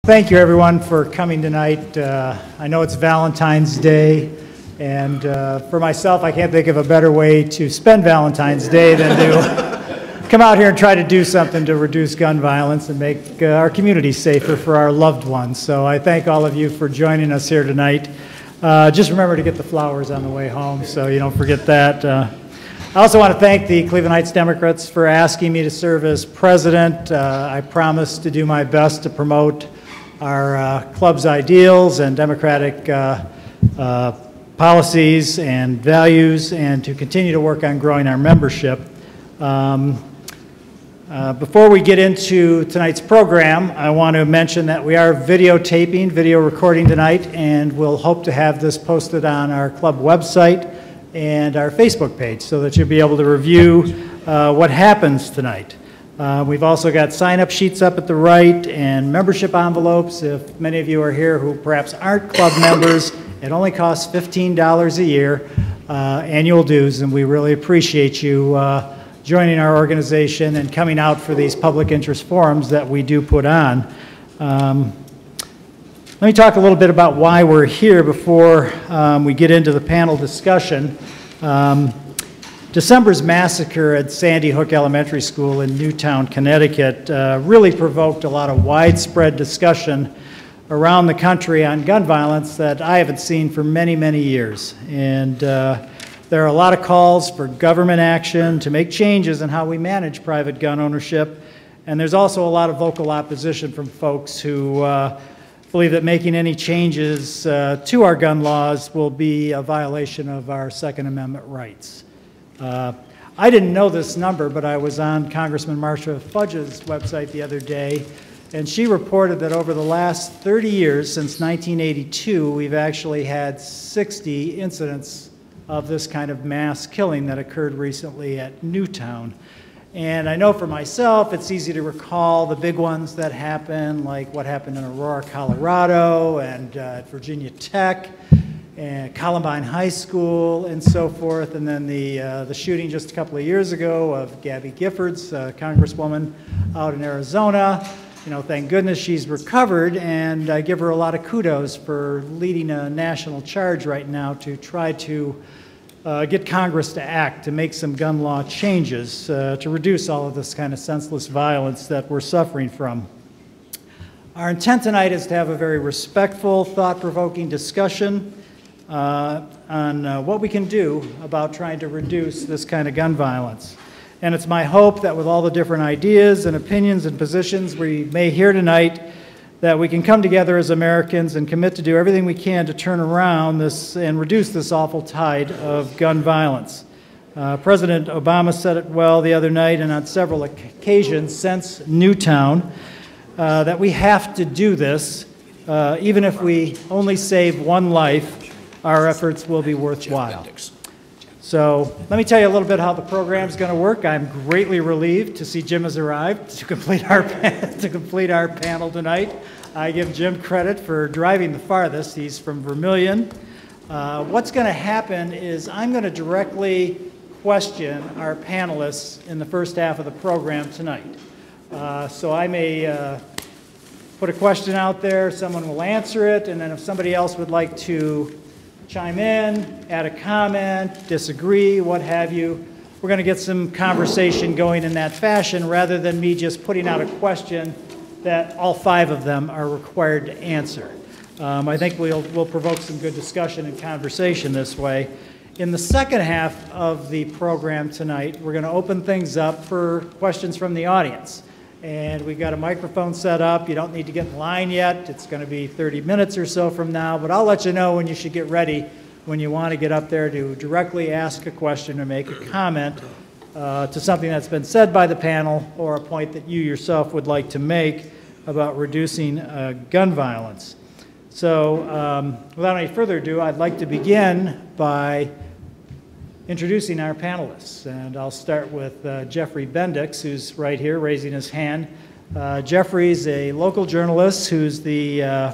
Thank you, everyone, for coming tonight. I know it's Valentine's Day, and for myself, I can't think of a better way to spend Valentine's Day than to come out here and try to do something to reduce gun violence and make our community safer for our loved ones. So I thank all of you for joining us here tonight. Just remember to get the flowers on the way home, so you don't forget that. I also want to thank the Cleveland Heights Democrats for asking me to serve as president. I promise to do my best to promote our club's ideals and democratic policies and values, and to continue to work on growing our membership. Before we get into tonight's program, I want to mention that we are video recording tonight, and we'll hope to have this posted on our club website and our Facebook page so that you'll be able to review what happens tonight. We've also got sign-up sheets up at the right and membership envelopes. If many of you are here who perhaps aren't club members, it only costs $15 a year, annual dues, and we really appreciate you joining our organization and coming out for these public interest forums that we do put on. Let me talk a little bit about why we're here before we get into the panel discussion. December's massacre at Sandy Hook Elementary School in Newtown, Connecticut really provoked a lot of widespread discussion around the country on gun violence that I haven't seen for many, many years. And there are a lot of calls for government action to make changes in how we manage private gun ownership. And there's also a lot of vocal opposition from folks who believe that making any changes to our gun laws will be a violation of our Second Amendment rights. I didn't know this number, but I was on Congressman Marcia Fudge's website the other day, and she reported that over the last 30 years, since 1982, we've actually had 60 incidents of this kind of mass killing that occurred recently at Newtown. And I know for myself, it's easy to recall the big ones that happened, like what happened in Aurora, Colorado, and at Virginia Tech, and Columbine High School, and so forth, and then the shooting just a couple of years ago of Gabby Giffords, Congresswoman out in Arizona. You know, thank goodness she's recovered, and I give her a lot of kudos for leading a national charge right now to try to get Congress to act, to make some gun law changes, to reduce all of this kind of senseless violence that we're suffering from. Our intent tonight is to have a very respectful, thought-provoking discussion on what we can do about trying to reduce this kind of gun violence. And it's my hope that with all the different ideas and opinions and positions we may hear tonight, that we can come together as Americans and commit to do everything we can to turn around this and reduce this awful tide of gun violence. President Obama said it well the other night and on several occasions since Newtown, that we have to do this. Even if we only save one life, our efforts will be worthwhile. So let me tell you a little bit how the program is going to work. I'm greatly relieved to see Jim has arrived to complete our panel tonight. I give Jim credit for driving the farthest. He's from Vermillion. What's going to happen is I'm going to directly question our panelists in the first half of the program tonight. So I may put a question out there, someone will answer it, and then if somebody else would like to chime in, add a comment, disagree, what have you, we're going to get some conversation going in that fashion rather than me just putting out a question that all five of them are required to answer. I think we'll provoke some good discussion and conversation this way. In the second half of the program tonight, we're going to open things up for questions from the audience. And we've got a microphone set up. You don't need to get in line yet. It's going to be 30 minutes or so from now, but I'll let you know when you should get ready, when you want to get up there to directly ask a question or make a comment to something that's been said by the panel or a point that you yourself would like to make about reducing gun violence. So without any further ado, I'd like to begin by introducing our panelists, and I'll start with Jeffery Bendix, who's right here raising his hand. Jeffery's a local journalist who's the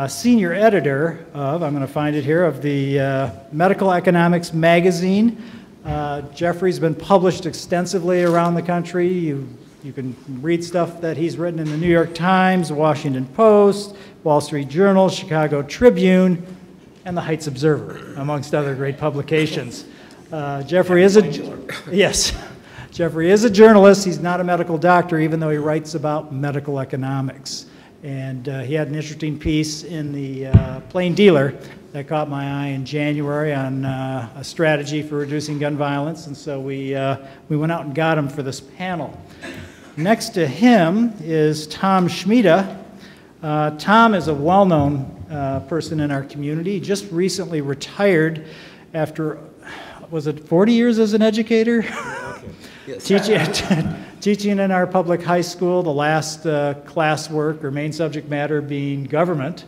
senior editor of, I'm going to find it here, of the Medical Economics magazine. Jeffery's been published extensively around the country. You You can read stuff that he's written in the New York Times, Washington Post, Wall Street Journal, Chicago Tribune, and the Heights Observer, amongst other great publications. Jeffery is Jeffery is a journalist. He's not a medical doctor, even though he writes about medical economics. And he had an interesting piece in the Plain Dealer that caught my eye in January on a strategy for reducing gun violence, and so we went out and got him for this panel. Next to him is Tom Schmida. Tom is a well-known person in our community. He just recently retired after, was it 40 years as an educator? Okay. Yes. Teaching in our public high school, the last classwork or main subject matter being government.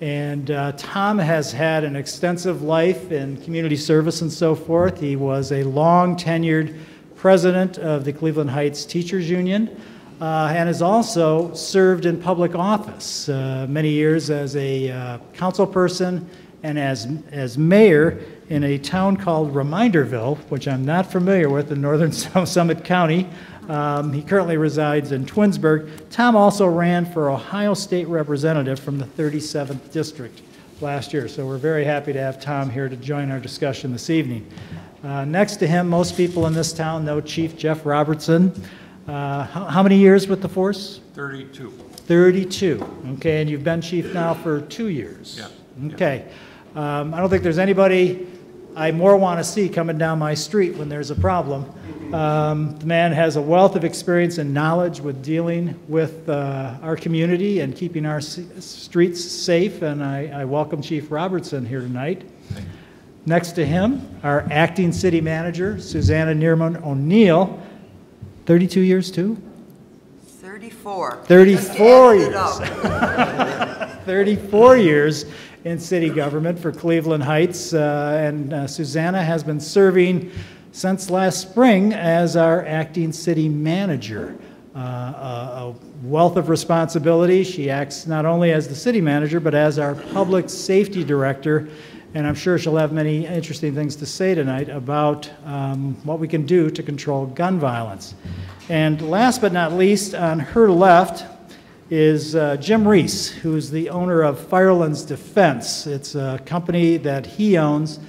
And Tom has had an extensive life in community service and so forth. He was a long-tenured president of the Cleveland Heights Teachers Union and has also served in public office, many years as a council person and as mayor in a town called Reminderville, which I'm not familiar with, in northern Summit County. He currently resides in Twinsburg. Tom also ran for Ohio State Representative from the 37th District last year, so we're very happy to have Tom here to join our discussion this evening. Next to him, most people in this town know Chief Jeff Robertson. How many years with the force? 32. 32, okay, and you've been chief now for 2 years. Yeah. Okay. I don't think there's anybody I more want to see coming down my street when there's a problem. The man has a wealth of experience and knowledge with dealing with our community and keeping our streets safe, and I welcome Chief Robertson here tonight. Next to him, our acting city manager, Susanna Niermann O'Neill. 32 years too? 34. 34 years. 34 years in city government for Cleveland Heights, and Susanna has been serving since last spring as our acting city manager. A wealth of responsibility. She acts not only as the city manager, but as our public safety director, and I'm sure she'll have many interesting things to say tonight about what we can do to control gun violence. And last but not least, on her left is Jim Reese, who's the owner of Firearms Defense. It's a company that he owns.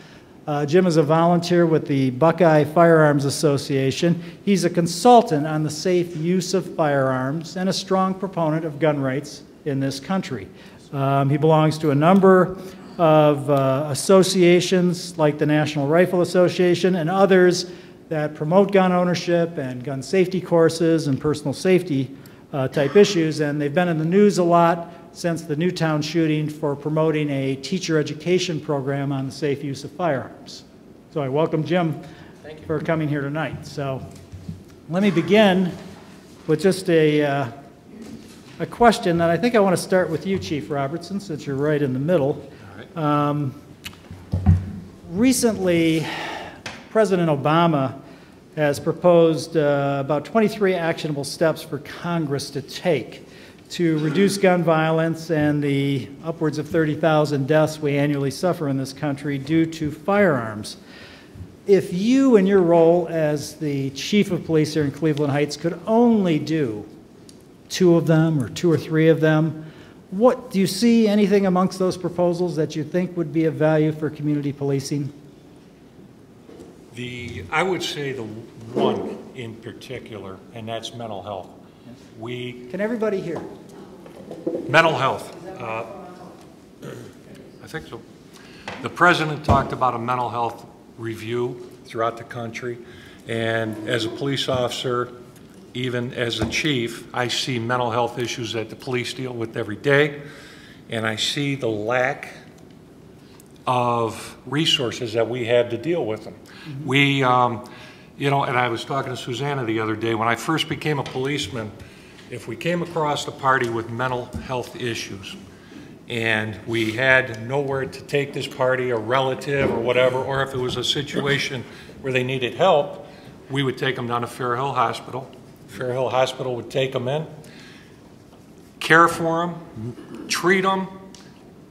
Jim is a volunteer with the Buckeye Firearms Association. He's a consultant on the safe use of firearms and a strong proponent of gun rights in this country. He belongs to a number of associations like the National Rifle Association and others that promote gun ownership and gun safety courses and personal safety type issues, and they've been in the news a lot since the Newtown shooting for promoting a teacher education program on the safe use of firearms. So I welcome Jim for coming here tonight. So let me begin with just a question that I think I want to start with you, Chief Robertson, since you're right in the middle. All right. Recently, President Obama has proposed about 23 actionable steps for Congress to take to reduce gun violence and the upwards of 30,000 deaths we annually suffer in this country due to firearms. If you, in your role as the chief of police here in Cleveland Heights, could only do 2 of them or 2 or 3 of them, what do you see anything amongst those proposals that you think would be of value for community policing? I would say the one in particular, and that's mental health. Can everybody hear? Mental health. I think so. The president talked about a mental health review throughout the country, and as a police officer, even as a chief, I see mental health issues that the police deal with every day, and I see the lack of resources that we have to deal with them. Mm-hmm. We, you know, and I was talking to Susanna the other day, when I first became a policeman, if we came across a party with mental health issues and we had nowhere to take this party, a relative or whatever, or if it was a situation where they needed help, we would take them down to Fair Hill Hospital. Fair Hill Hospital would take them in, care for them, treat them,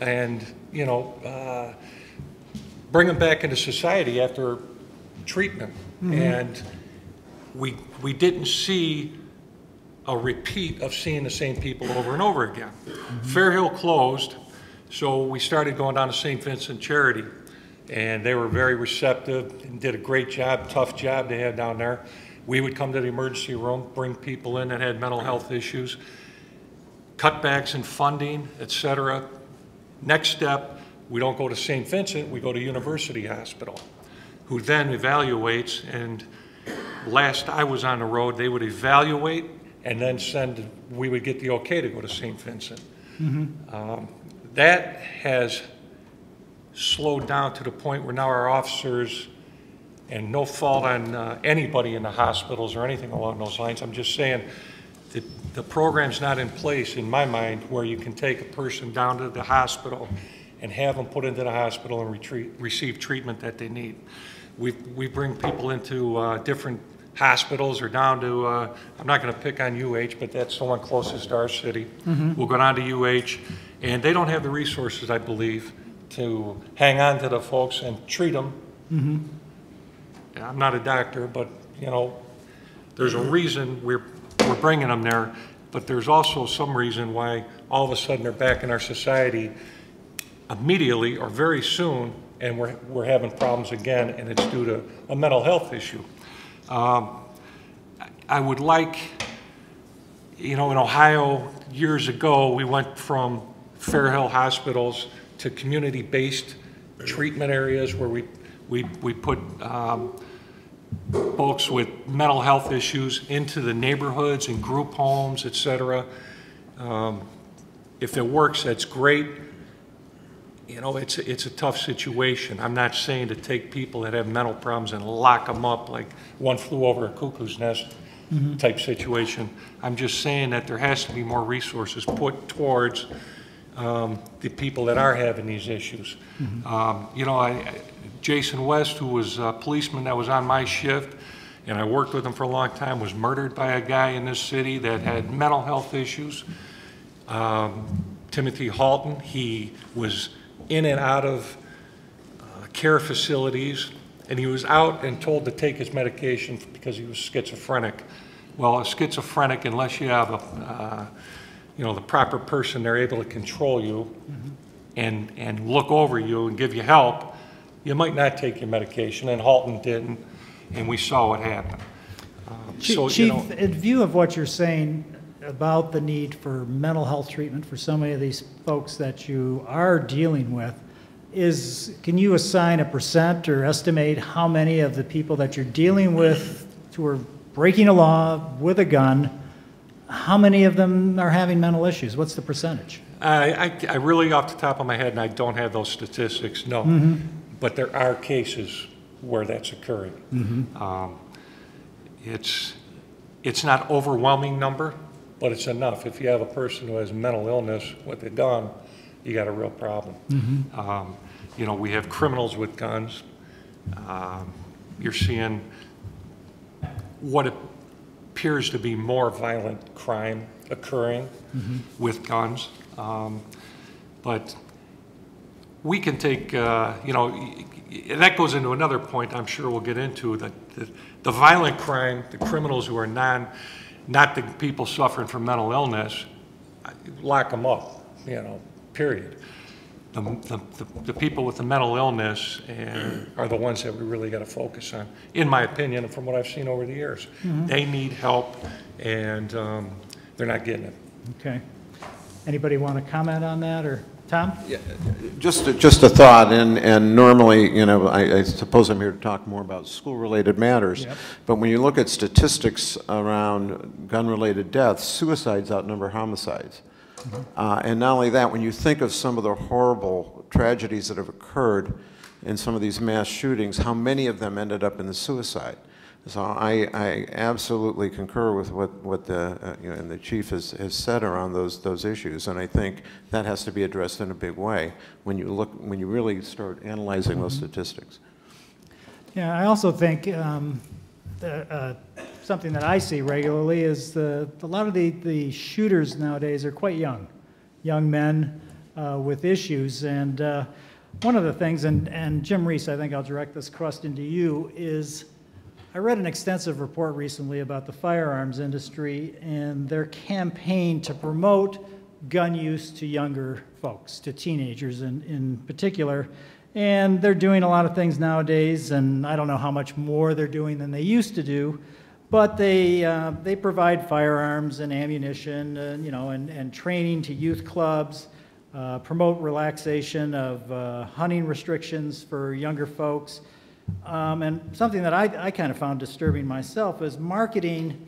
and, you know, bring them back into society after treatment. Mm-hmm. And we didn't see a repeat of seeing the same people over and over again. Fair Hill closed, so we started going down to St. Vincent Charity, and they were very receptive and did a great job, tough job they had down there. We would come to the emergency room, bring people in that had mental health issues, cutbacks in funding, etc. Next step, we don't go to St. Vincent, we go to University Hospital, who then evaluates, and last I was on the road, they would evaluate and then we would get the okay to go to St. Vincent. That has slowed down to the point where now our officers, and no fault on anybody in the hospitals or anything along those lines, I'm just saying that the program's not in place in my mind where you can take a person down to the hospital and have them put into the hospital and receive treatment that they need. We bring people into different hospitals or down to, I'm not going to pick on UH, but that's the one closest to our city. We'll go down to UH, and they don't have the resources, I believe, to hang on to the folks and treat them. I'm not a doctor, but you know, there's a reason we're bringing them there, but there's also some reason why all of a sudden they're back in our society immediately or very soon, and we're having problems again, and it's due to a mental health issue. I would like, you know, in Ohio years ago, we went from Fair Hill hospitals to community-based treatment areas where we put folks with mental health issues into the neighborhoods and group homes, etc. If it works, that's great. You know, it's a tough situation. I'm not saying to take people that have mental problems and lock them up like one flew over a cuckoo's nest type situation. I'm just saying that there has to be more resources put towards the people that are having these issues. You know, Jason West, who was a policeman that was on my shift, and I worked with him for a long time, was murdered by a guy in this city that had mental health issues. Timothy Halton, he was in and out of care facilities, and he was out and told to take his medication because he was schizophrenic. Well, a schizophrenic, unless you have a, you know, the proper person, they're able to control you and look over you and give you help, you might not take your medication, and Halton didn't, and we saw what happened. Chief, you know, in view of what you're saying about the need for mental health treatment for so many of these folks that you are dealing with, can you assign a percent or estimate how many of the people that you're dealing with who are breaking a law with a gun, how many of them are having mental issues? What's the percentage? I really, off the top of my head, and I don't have those statistics, no. But there are cases where that's occurring. It's not overwhelming number, but it's enough. If you have a person who has mental illness with a gun, you got a real problem. You know, we have criminals with guns. You're seeing what appears to be more violent crime occurring with guns. But we can take, you know, that goes into another point I'm sure we'll get into, that the violent crime, the criminals who are not the people suffering from mental illness, lock them up, you know, period. The people with the mental illness are the ones that we really got to focus on, in my opinion, and from what I've seen over the years. They need help, and they're not getting it. Okay. Anybody want to comment on that, or Tom? Yeah, just a thought, and normally, you know, I suppose I'm here to talk more about school-related matters, but when you look at statistics around gun-related deaths, suicides outnumber homicides. And not only that, when you think of some of the horrible tragedies that have occurred in some of these mass shootings, how many of them ended up in the suicide? So I absolutely concur with what the you know, and the chief has said around those issues, and I think that has to be addressed in a big way when you really start analyzing those statistics. Yeah, I also think something that I see regularly is a lot of the shooters nowadays are quite young men with issues, and one of the things, and Jim Reese, I think I'll direct this question to you, is I read an extensive report recently about the firearms industry and their campaign to promote gun use to younger folks, to teenagers in particular. And they're doing a lot of things nowadays, and I don't know how much more they're doing than they used to do, but they provide firearms and ammunition, and training to youth clubs, promote relaxation of hunting restrictions for younger folks. And something that I kind of found disturbing myself is marketing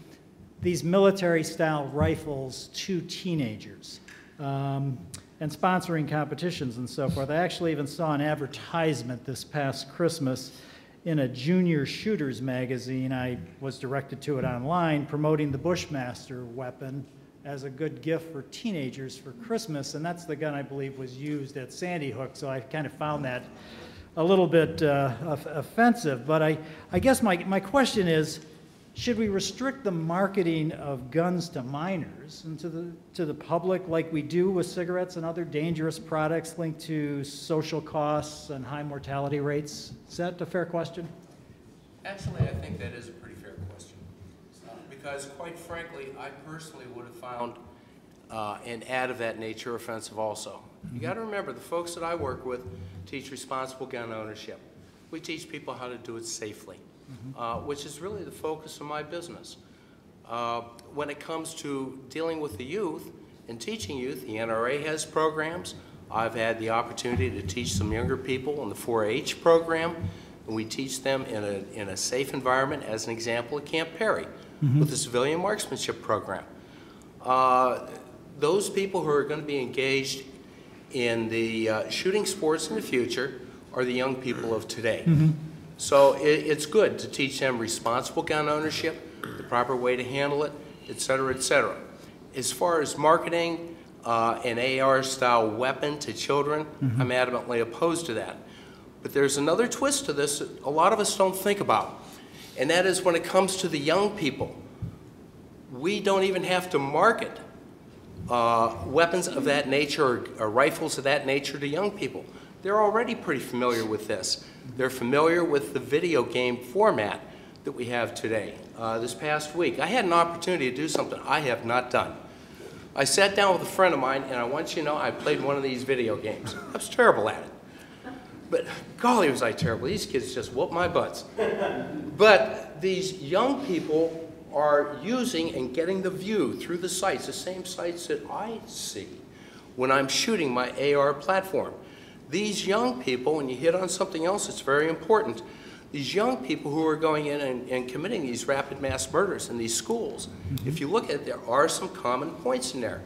these military-style rifles to teenagers. And sponsoring competitions and so forth. I actually even saw an advertisement this past Christmas in a junior shooters magazine. I was directed to it online, promoting the Bushmaster weapon as a good gift for teenagers for Christmas, and that's the gun I believe was used at Sandy Hook, so I kind of found that a little bit offensive. But I guess my question is, should we restrict the marketing of guns to minors and to the public like we do with cigarettes and other dangerous products linked to social costs and high mortality rates? Is that a fair question? Actually, I think that is a pretty fair question. Because quite frankly, I personally would have found an ad of that nature offensive also. You got to remember, the folks that I work with teach responsible gun ownership. We teach people how to do it safely. Which is really the focus of my business. When it comes to dealing with the youth and teaching youth, the NRA has programs. I've had the opportunity to teach some younger people in the 4-H program, and we teach them in a safe environment, as an example at Camp Perry, with the civilian marksmanship program. Those people who are going to be engaged in the shooting sports in the future are the young people of today. So it's good to teach them responsible gun ownership, the proper way to handle it, et cetera, et cetera. As far as marketing an AR-style weapon to children, I'm adamantly opposed to that. But there's another twist to this that a lot of us don't think about, and that is when it comes to the young people. We don't even have to market weapons of that nature or rifles of that nature to young people. They're already pretty familiar with this. They're familiar with the video game format that we have today. This past week, I had an opportunity to do something I have not done. I sat down with a friend of mine, and I want you to know I played one of these video games. I was terrible at it. But golly, was I terrible. These kids just whooped my butts. But these young people are using and getting the view through the sights, the same sights that I see when I'm shooting my AR platform. These young people, and you hit on something else that's very important, these young people who are going in and committing these rapid mass murders in these schools, if you look at it, there are some common points in there.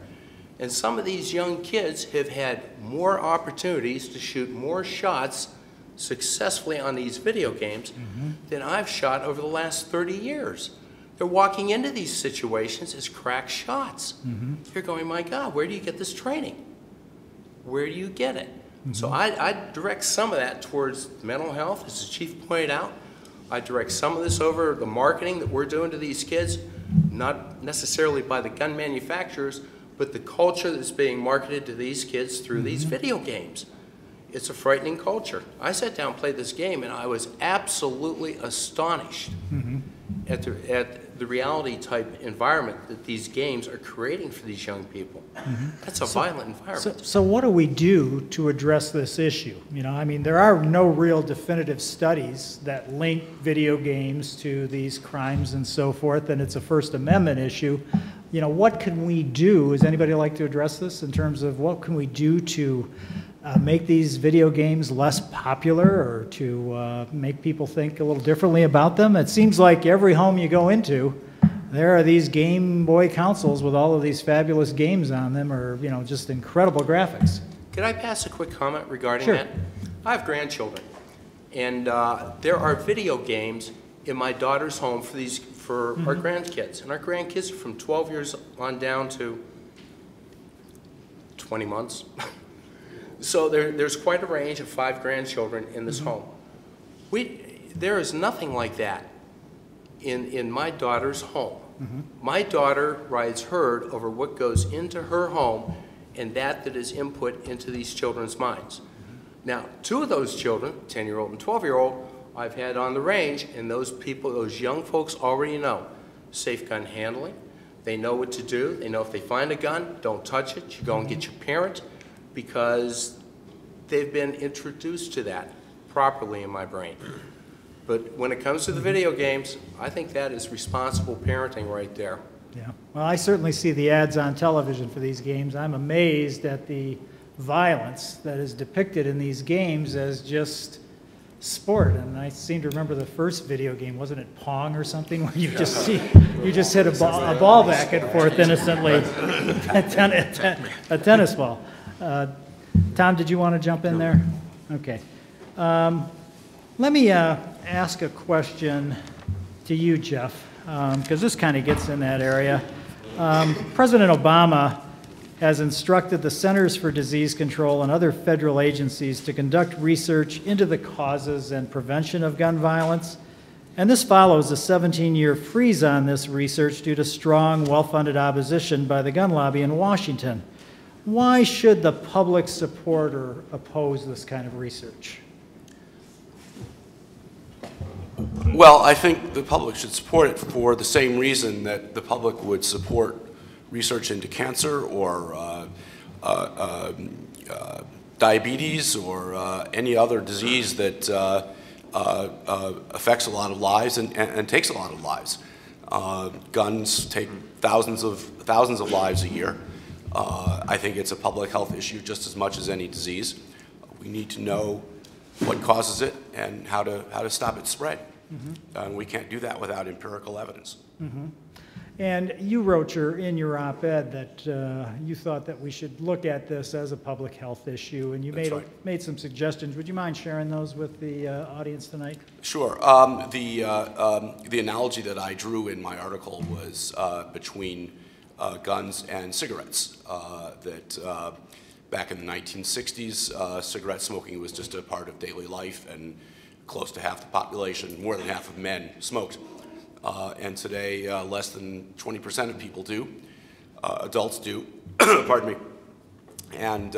And some of these young kids have had more opportunities to shoot more shots successfully on these video games than I've shot over the last 30 years. They're walking into these situations as crack shots. You're going, my God, where do you get this training? Where do you get it? So I direct some of that towards mental health, as the chief pointed out. I direct some of this over the marketing that we're doing to these kids, not necessarily by the gun manufacturers, but the culture that's being marketed to these kids through these video games. It's a frightening culture. I sat down and played this game, and I was absolutely astonished at the reality type environment that these games are creating for these young people. That's a violent environment. So what do we do to address this issue? You know, I mean, there are no real definitive studies that link video games to these crimes and so forth, and it's a First Amendment issue. You know, what can we do? Does anybody like to address this in terms of what can we do to make these video games less popular, or to make people think a little differently about them? It seems like every home you go into, there are these Game Boy consoles with all of these fabulous games on them, or, you know, just incredible graphics. Could I pass a quick comment regarding Sure. that? I have grandchildren, and there are video games in my daughter's home for our grandkids, and our grandkids are from 12 years on down to 20 months. So there's quite a range of 5 grandchildren in this home. There is nothing like that in my daughter's home. My daughter rides herd over what goes into her home and that is input into these children's minds. Now, 2 of those children, 10-year-old and 12-year-old, I've had on the range, and those people, those young folks already know safe gun handling. They know what to do. They know if they find a gun, don't touch it. You go and get your parent, because they've been introduced to that properly in my brain. But when it comes to the video games, I think that is responsible parenting right there. Yeah, well, I certainly see the ads on television for these games. I'm amazed at the violence that is depicted in these games as just sport. And I seem to remember the first video game, wasn't it Pong or something, where you just hit a ball back and forth innocently, a tennis ball. Tom, did you want to jump in there? Okay. Let me ask a question to you, Jeff, because this kind of gets in that area. President Obama has instructed the Centers for Disease Control and other federal agencies to conduct research into the causes and prevention of gun violence. And this follows a 17-year freeze on this research due to strong, well-funded opposition by the gun lobby in Washington. Why should the public support or oppose this kind of research? Well, I think the public should support it for the same reason that the public would support research into cancer or diabetes or any other disease that affects a lot of lives and takes a lot of lives. Guns take thousands of lives a year. I think it's a public health issue just as much as any disease. We need to know what causes it and how to stop its spread. And we can't do that without empirical evidence. And you wrote in your op-ed that you thought that we should look at this as a public health issue, and you made some suggestions. Would you mind sharing those with the audience tonight? Sure. The analogy that I drew in my article was between guns and cigarettes. Back in the 1960s, cigarette smoking was just a part of daily life, and close to half the population, more than half of men, smoked. And today, less than 20% of people do, adults do, pardon me. And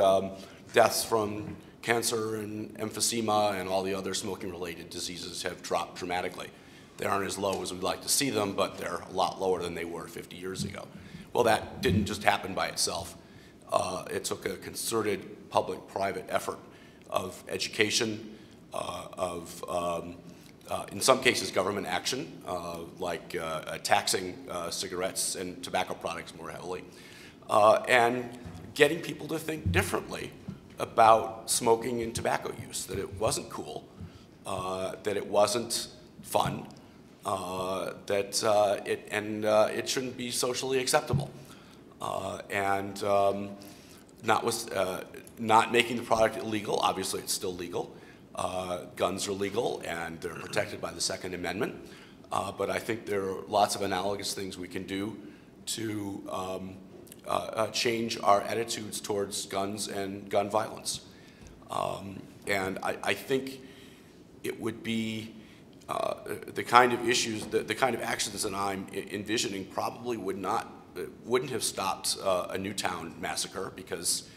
deaths from cancer and emphysema and all the other smoking-related diseases have dropped dramatically. They aren't as low as we'd like to see them, but they're a lot lower than they were 50 years ago. Well, that didn't just happen by itself. It took a concerted public-private effort of education, in some cases, government action, like taxing cigarettes and tobacco products more heavily, and getting people to think differently about smoking and tobacco use, that it wasn't cool, that it wasn't fun, that it shouldn't be socially acceptable, and not making the product illegal. Obviously, it's still legal. Guns are legal and they're protected by the Second Amendment, but I think there are lots of analogous things we can do to change our attitudes towards guns and gun violence. And I think it would be the kind of issues, the kind of actions that I'm envisioning probably wouldn't have stopped a Newtown massacre, because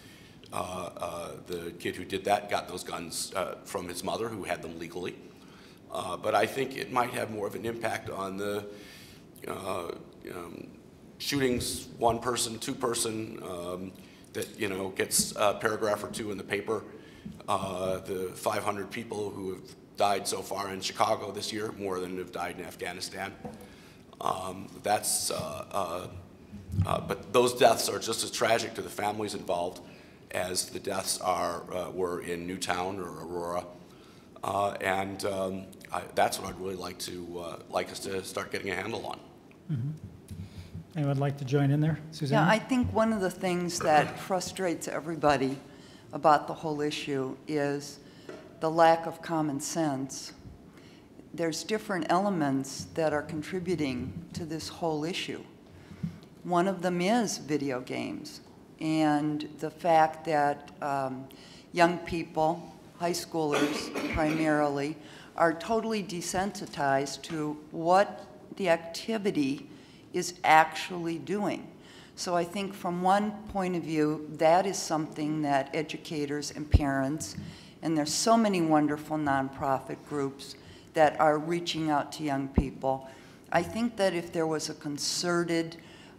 the kid who did that got those guns from his mother, who had them legally. But I think it might have more of an impact on the shootings, one person, two person, that gets a paragraph or two in the paper. The 500 people who have died so far in Chicago this year, more than have died in Afghanistan. But those deaths are just as tragic to the families involved as the deaths were in Newtown or Aurora, that's what I'd really like us to start getting a handle on. Mm-hmm. Anyone like to join in there, Susanna? Yeah, I think one of the things that frustrates everybody about the whole issue is the lack of common sense. There's different elements that are contributing to this whole issue. One of them is video games, and the fact that young people, high schoolers primarily, are totally desensitized to what the activity is actually doing. So I think from one point of view, that is something that educators and parents, and there's so many wonderful nonprofit groups that are reaching out to young people. I think that if there was a concerted,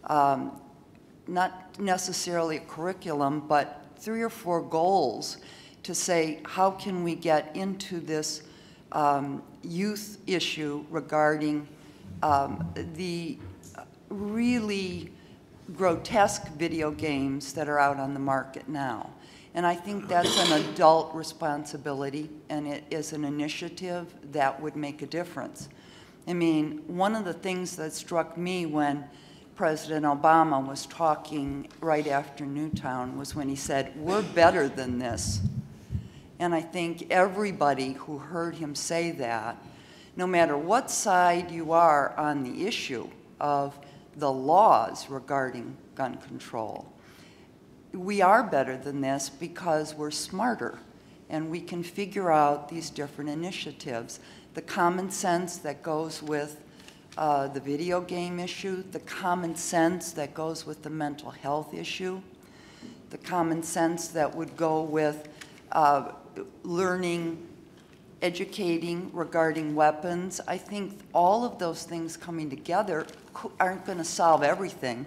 not necessarily a curriculum, but 3 or 4 goals to say, how can we get into this youth issue regarding the really grotesque video games that are out on the market now. And I think that's an adult responsibility, and it is an initiative that would make a difference. I mean, one of the things that struck me when President Obama was talking right after Newtown was when he said, "We're better than this." And I think everybody who heard him say that, no matter what side you are on the issue of the laws regarding gun control, we are better than this because we're smarter and we can figure out these different initiatives. The common sense that goes with the video game issue, the common sense that goes with the mental health issue, the common sense that would go with learning, educating regarding weapons. I think all of those things coming together aren't going to solve everything,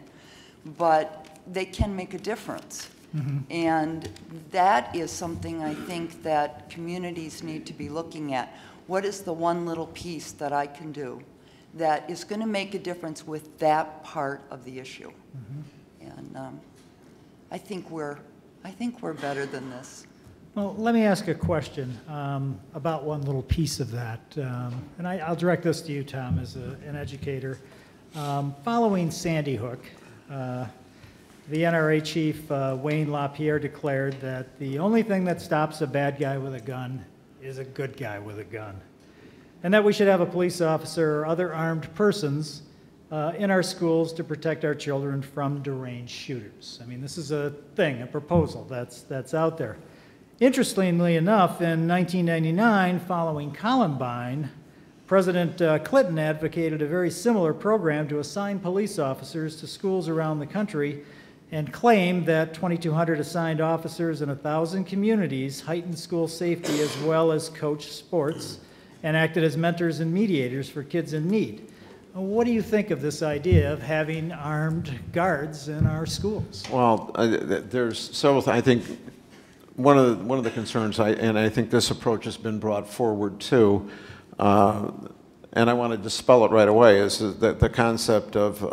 but they can make a difference. Mm-hmm. And that is something I think that communities need to be looking at. What is the one little piece that I can do that is going to make a difference with that part of the issue? Mm-hmm. And I think we're better than this. Well, let me ask a question about one little piece of that. And I'll direct this to you, Tom, as an educator. Following Sandy Hook, the NRA chief, Wayne LaPierre, declared that the only thing that stops a bad guy with a gun is a good guy with a gun. And that we should have a police officer or other armed persons in our schools to protect our children from deranged shooters. I mean, this is a thing, a proposal that's out there. Interestingly enough, in 1999, following Columbine, President Clinton advocated a very similar program to assign police officers to schools around the country and claimed that 2,200 assigned officers in 1,000 communities heightened school safety as well as coached sports and acted as mentors and mediators for kids in need. What do you think of this idea of having armed guards in our schools? Well, I think one of the concerns, and I think this approach has been brought forward too, and I want to dispel it right away, is that the concept of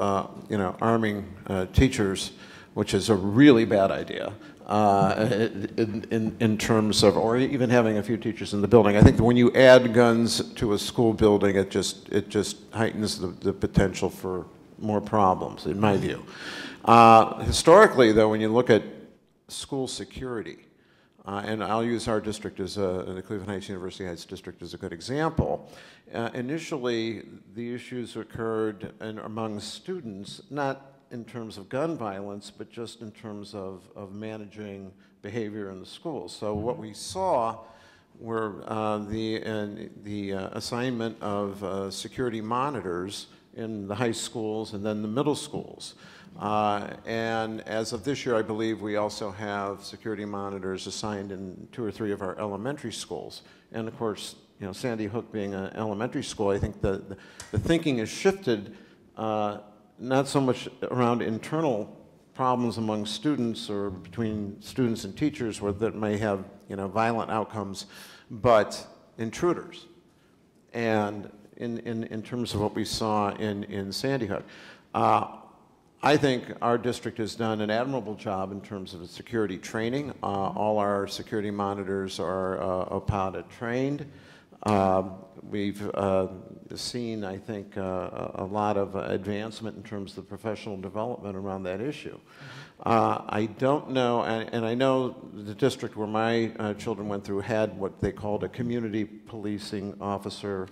arming teachers, which is a really bad idea in terms of, or even having a few teachers in the building. I think that when you add guns to a school building, it just heightens the potential for more problems, in my view. Historically, though, when you look at school security, and I'll use our district as the Cleveland Heights University Heights district as a good example. Initially, the issues occurred among students, not in terms of gun violence, but just in terms of managing behavior in the schools. So what we saw were the assignment of security monitors in the high schools and then the middle schools. And as of this year, I believe we also have security monitors assigned in 2 or 3 of our elementary schools. And of course, Sandy Hook being an elementary school, I think the thinking has shifted not so much around internal problems among students or between students and teachers that may have violent outcomes, but intruders. And in terms of what we saw in Sandy Hook. I think our district has done an admirable job in terms of security training. All our security monitors are OPADA trained. We've seen, I think, a lot of advancement in terms of professional development around that issue. I don't know, and I know the district where my children went through had what they called a community policing officer,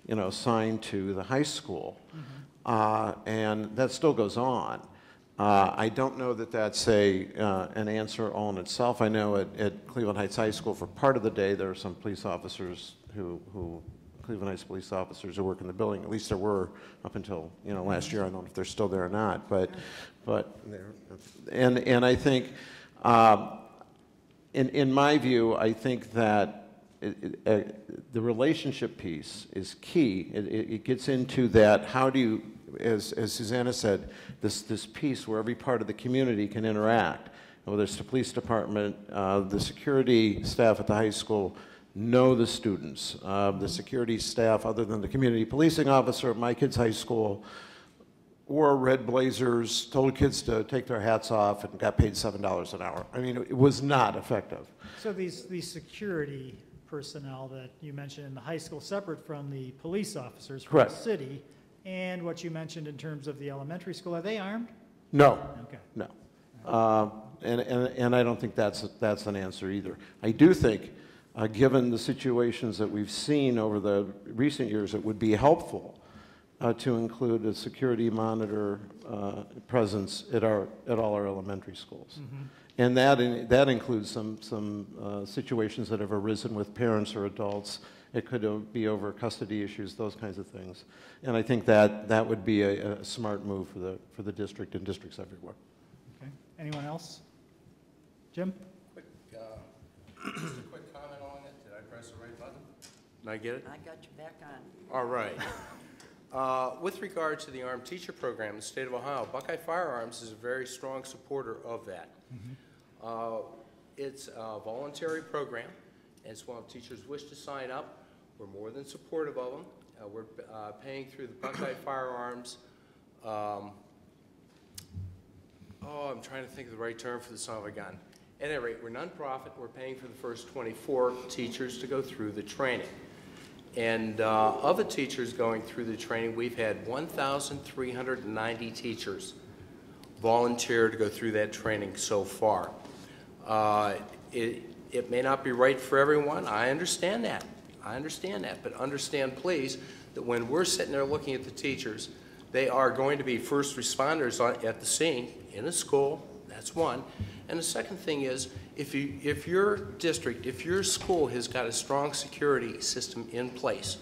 assigned to the high school. And that still goes on. I don't know that that's an answer all in itself. I know at Cleveland Heights High School for part of the day there are some police officers Cleveland Heights police officers who work in the building. At least there were up until last year. I don't know if they're still there or not. But I think in my view, I think that the relationship piece is key. It gets into that, how do you, as Susanna said, this piece where every part of the community can interact, whether it's the police department, the security staff at the high school, know the students. The security staff, other than the community policing officer at my kid's high school, wore red blazers, told kids to take their hats off, and got paid $7 an hour. I mean, it was not effective. So these security personnel that you mentioned in the high school, separate from the police officers from Correct. the city, and what you mentioned in terms of the elementary school, are they armed? No. Okay. No. And I don't think that's an answer either. I do think, given the situations that we've seen over the recent years, it would be helpful to include a security monitor presence at all our elementary schools. Mm-hmm. And that includes some situations that have arisen with parents or adults. It could be over custody issues, those kinds of things. And I think that would be a smart move for the district and districts everywhere. Okay. Anyone else? Jim? Just a quick comment on it. Did I press the right button? Did I get it? I got you back on. All right. With regard to the armed teacher program in the state of Ohio, Buckeye Firearms is a very strong supporter of that. Mm-hmm. It's a voluntary program, and so if teachers wish to sign up, we're more than supportive of them. We're paying through the Buckeye Firearms. I'm trying to think of the right term for the son of a gun. At any rate, we're nonprofit. We're paying for the first 24 teachers to go through the training. And of the teachers going through the training, we've had 1,390 teachers volunteer to go through that training so far. It may not be right for everyone. I understand that. But understand, please, that when we're sitting there looking at the teachers, they are going to be first responders at the scene in a school. That's one. And the second thing is, if your district, if your school has got a strong security system in place,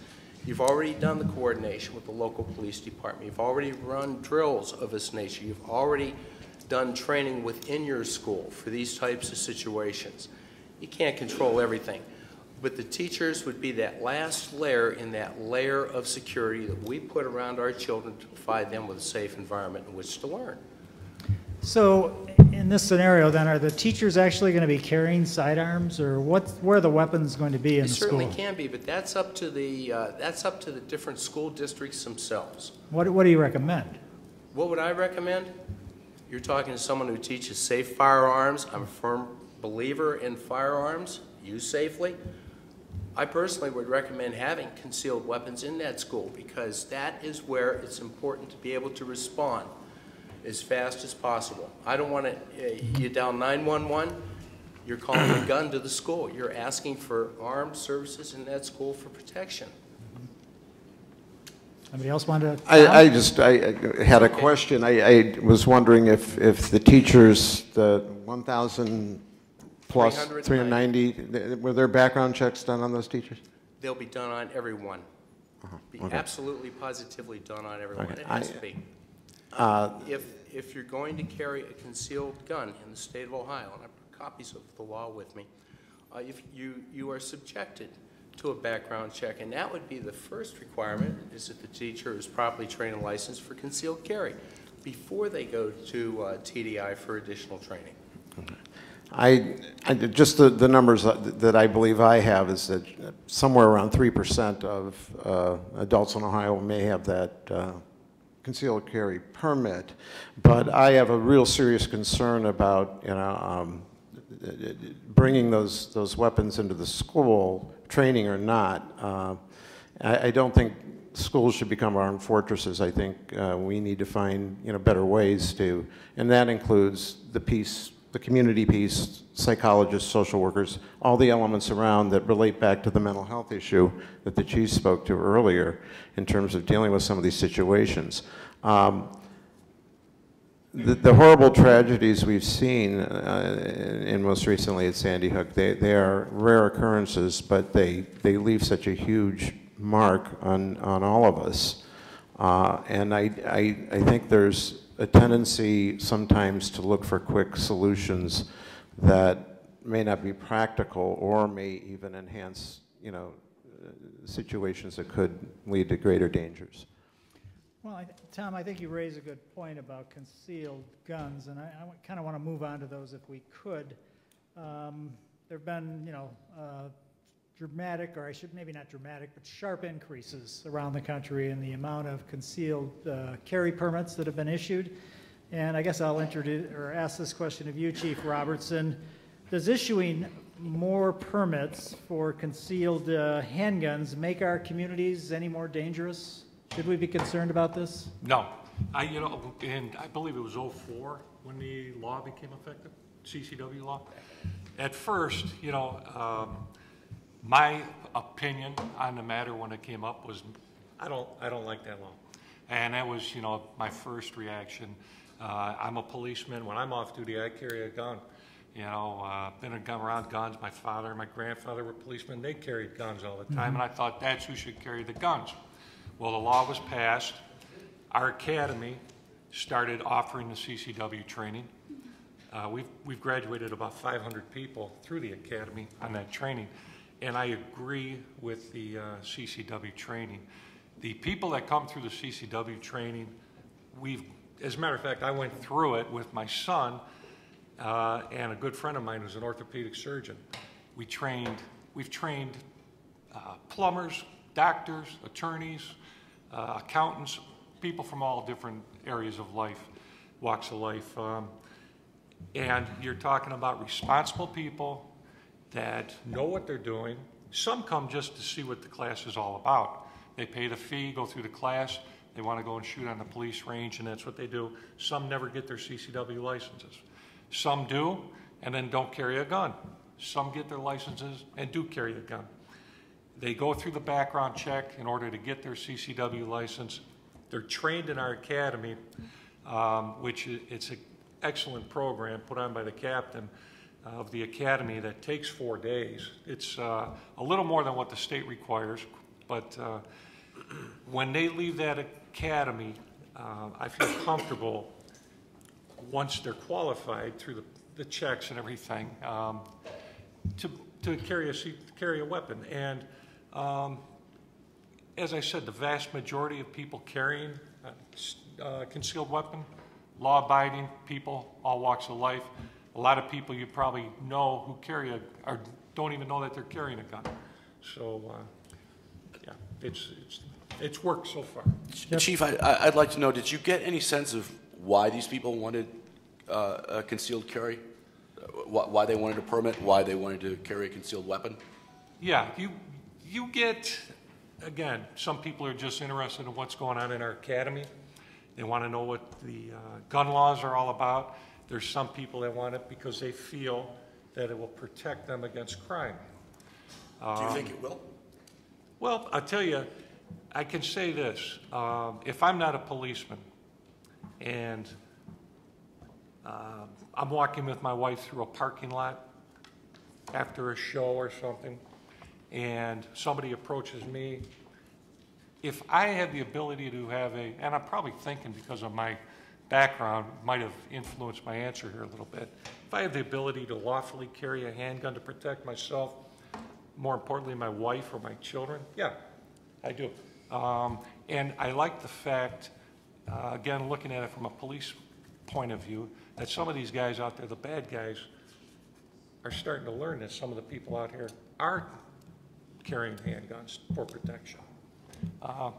you've already done the coordination with the local police department, you've already run drills of this nature, you've already done training within your school for these types of situations. You can't control everything, but the teachers would be that last layer in that layer of security that we put around our children to provide them with a safe environment in which to learn. So in this scenario, then, are the teachers actually going to be carrying sidearms, or where are the weapons going to be in the school? They certainly can be, but that's up to the different school districts themselves. What do you recommend? What would I recommend? You're talking to someone who teaches safe firearms. I'm a firm believer in firearms, used safely. I personally would recommend having concealed weapons in that school, because that is where it's important to be able to respond as fast as possible. I don't want to, you dial 911, you're calling a gun to the school. You're asking for armed services in that school for protection. Anybody else want to? I had a question. I was wondering if the teachers, the 1,000 plus 390, were there background checks done on those teachers? They'll be done on everyone. Be absolutely positively done on everyone. Okay. It has to be. If you're going to carry a concealed gun in the state of Ohio, and I have copies of the law with me, if you are subjected to a background check, and that would be the first requirement, is that the teacher is properly trained and licensed for concealed carry before they go to TDI for additional training. Okay. Just the numbers that I believe I have is that somewhere around 3% of adults in Ohio may have that concealed carry permit, but I have a real serious concern about bringing those weapons into the school, training or not. I don't think schools should become armed fortresses. I think we need to find better ways to, and that includes the community piece, psychologists, social workers, all the elements around that relate back to the mental health issue that the chief spoke to earlier in terms of dealing with some of these situations. The horrible tragedies we've seen, and most recently at Sandy Hook, they are rare occurrences, but they leave such a huge mark on all of us. And I think there's a tendency sometimes to look for quick solutions that may not be practical or may even enhance situations that could lead to greater dangers. Well, Tom, I think you raise a good point about concealed guns, and I kind of want to move on to those if we could. There have been, dramatic, or I should maybe not dramatic, but sharp increases around the country in the amount of concealed carry permits that have been issued. And I guess I'll introduce or ask this question of you, Chief Robertson. Does issuing more permits for concealed handguns make our communities any more dangerous? Should we be concerned about this? No. And I believe it was 2004 when the law became effective, CCW law. At first, my opinion on the matter when it came up was, I don't like that law. And that was, my first reaction. I'm a policeman. When I'm off duty, I carry a gun. Been around guns. My father and my grandfather were policemen. They carried guns all the time, and I thought that's who should carry the guns. Well, the law was passed. Our academy started offering the CCW training. We've graduated about 500 people through the academy on that training, and I agree with the CCW training. The people that come through the CCW training, as a matter of fact, I went through it with my son and a good friend of mine who's an orthopedic surgeon. We've trained plumbers, doctors, attorneys, accountants, people from all different areas of life, walks of life. And you're talking about responsible people that know what they're doing. Some come just to see what the class is all about. They pay the fee, go through the class, they want to go and shoot on the police range, and that's what they do. Some never get their CCW licenses. Some do, and then don't carry a gun. Some get their licenses and do carry a gun. They go through the background check in order to get their CCW license. They're trained in our academy, which it's an excellent program put on by the captain of the academy that takes 4 days. It's a little more than what the state requires, but when they leave that academy, I feel comfortable once they're qualified through the checks and everything to carry a weapon. And as I said, the vast majority of people carrying a concealed weapon, law-abiding people, all walks of life. A lot of people you probably know who carry or don't even know that they're carrying a gun. So, yeah, it's worked so far. Chief, I'd like to know, did you get any sense of why these people wanted a concealed carry? Why they wanted a permit? Why they wanted to carry a concealed weapon? Yeah, you get, again, some people are just interested in what's going on in our academy. They want to know what the gun laws are all about. There's some people that want it because they feel that it will protect them against crime. Do you think it will? Well, I'll tell you, I can say this. If I'm not a policeman and I'm walking with my wife through a parking lot after a show or something, and somebody approaches me, if I have the ability to have and I'm probably thinking because of my background, might have influenced my answer here a little bit. If I have the ability to lawfully carry a handgun to protect myself, more importantly, my wife or my children, yeah, I do. And I like the fact, again, looking at it from a police point of view, that some of these guys out there, the bad guys, are starting to learn that some of the people out here are carrying handguns for protection. I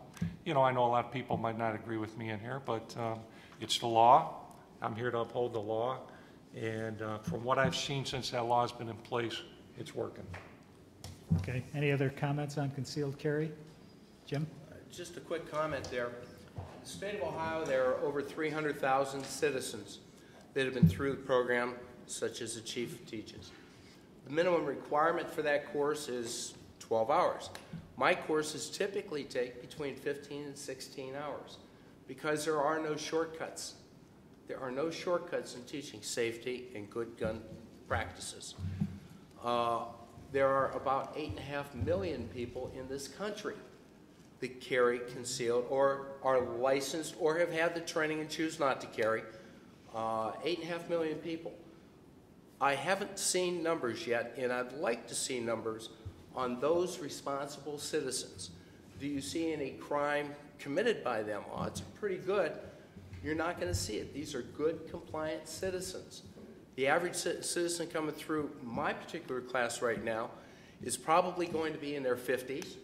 know a lot of people might not agree with me in here, but it's the law. I'm here to uphold the law. And from what I've seen since that law has been in place, it's working. Okay. Any other comments on concealed carry? Jim? Just a quick comment there. In the state of Ohio, there are over 300,000 citizens that have been through the program, such as the chief teaches. The minimum requirement for that course is 12 hours. My courses typically take between 15 and 16 hours because there are no shortcuts. There are no shortcuts in teaching safety and good gun practices. There are about 8.5 million people in this country that carry concealed or are licensed or have had the training and choose not to carry. 8.5 million people. I haven't seen numbers yet, and I'd like to see numbers on those responsible citizens. Do you see any crime committed by them? Odds are pretty good. You're not going to see it. These are good, compliant citizens. The average citizen coming through my particular class right now is probably going to be in their 50s.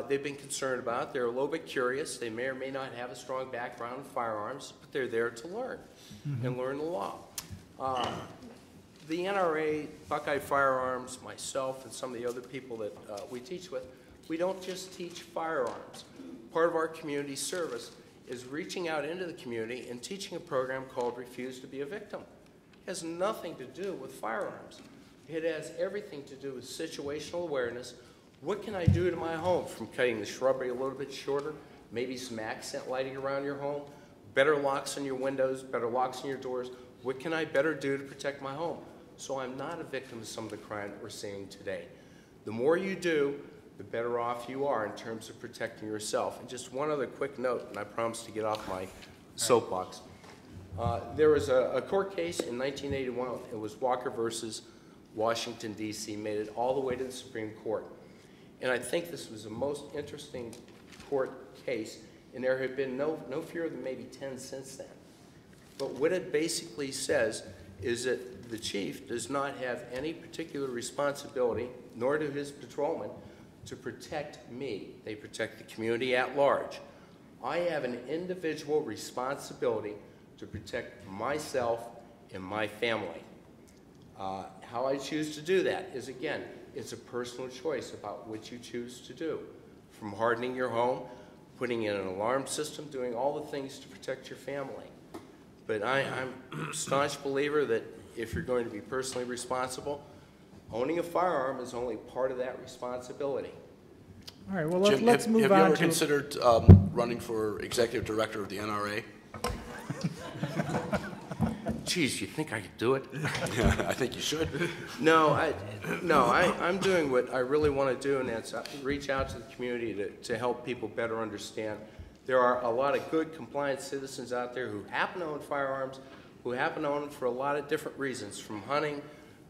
They've been concerned about it. They're a little bit curious. They may or may not have a strong background in firearms, but they're there to learn and learn the law. The NRA, Buckeye Firearms, myself, and some of the other people that we teach with, we don't just teach firearms. Part of our community service is reaching out into the community and teaching a program called Refuse to be a Victim. It has nothing to do with firearms. It has everything to do with situational awareness. What can I do to my home? From cutting the shrubbery a little bit shorter, maybe some accent lighting around your home, better locks on your windows, better locks on your doors. What can I better do to protect my home? So I'm not a victim of some of the crime that we're seeing today. The more you do, the better off you are in terms of protecting yourself. And just one other quick note, and I promise to get off my soapbox. There was a court case in 1981. It was Walker versus Washington, D.C., made it all the way to the Supreme Court. And I think this was the most interesting court case, and there have been no fewer than maybe 10 since then. But what it basically says is that the chief does not have any particular responsibility, nor do his patrolmen, to protect me. They protect the community at large. I have an individual responsibility to protect myself and my family. How I choose to do that is, again, it's a personal choice about what you choose to do. From hardening your home, putting in an alarm system, doing all the things to protect your family. But I'm a staunch believer that if you're going to be personally responsible, owning a firearm is only part of that responsibility. All right, well, Jim, let's move on to... Have you ever considered running for executive director of the NRA? Geez, you think I could do it? Yeah, I think you should. No, I'm doing what I really want to do, and that's reach out to the community to help people better understand. There are a lot of good, compliant citizens out there who happen to own firearms, who happen to own them for a lot of different reasons, from hunting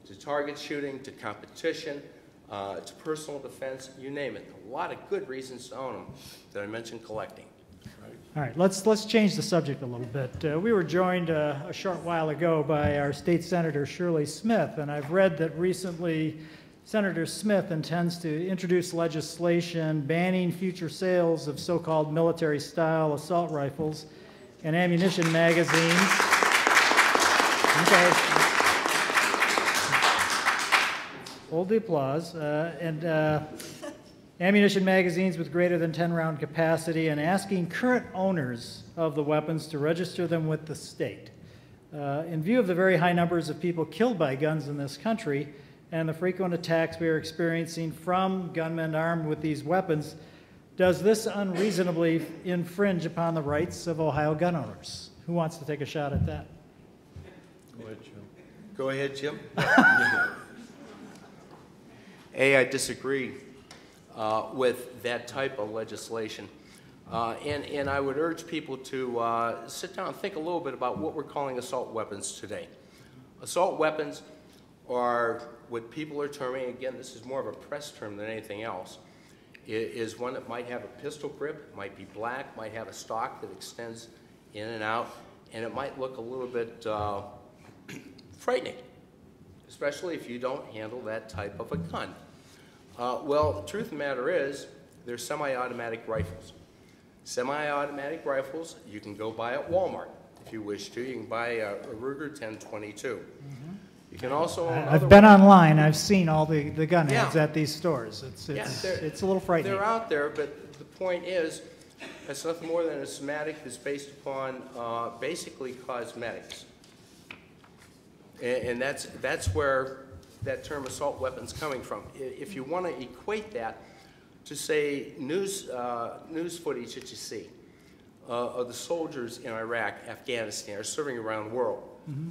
to target shooting to competition to personal defense, you name it. A lot of good reasons to own them. Did I mention collecting? All right, let's change the subject a little bit. We were joined a short while ago by our state senator, Shirley Smith, and I've read that recently Senator Smith intends to introduce legislation banning future sales of so-called military-style assault rifles and ammunition magazines. Okay. Hold the applause. Ammunition magazines with greater than 10-round capacity, and asking current owners of the weapons to register them with the state. In view of the very high numbers of people killed by guns in this country and the frequent attacks we are experiencing from gunmen armed with these weapons, does this unreasonably infringe upon the rights of Ohio gun owners? Who wants to take a shot at that? Go ahead, Jim. I disagree with that type of legislation. And I would urge people to sit down and think a little bit about what we're calling assault weapons today. Assault weapons are what people are terming, again, this is more of a press term than anything else, is one that might have a pistol grip, might be black, might have a stock that extends in and out, and it might look a little bit frightening, especially if you don't handle that type of a gun. Well, the truth of the matter is, they're semi-automatic rifles. Semi-automatic rifles, you can go buy at Walmart if you wish to. You can buy a Ruger 1022. Mm-hmm. You can also own I've been online. I've seen all the gun ads Yeah. at these stores. It's a little frightening. They're out there, but the point is, it's nothing more than a schematic that's based upon basically cosmetics. And that's where that term assault weapon's coming from. If you want to equate that to, say, news footage that you see of the soldiers in Iraq, Afghanistan, are serving around the world, mm-hmm.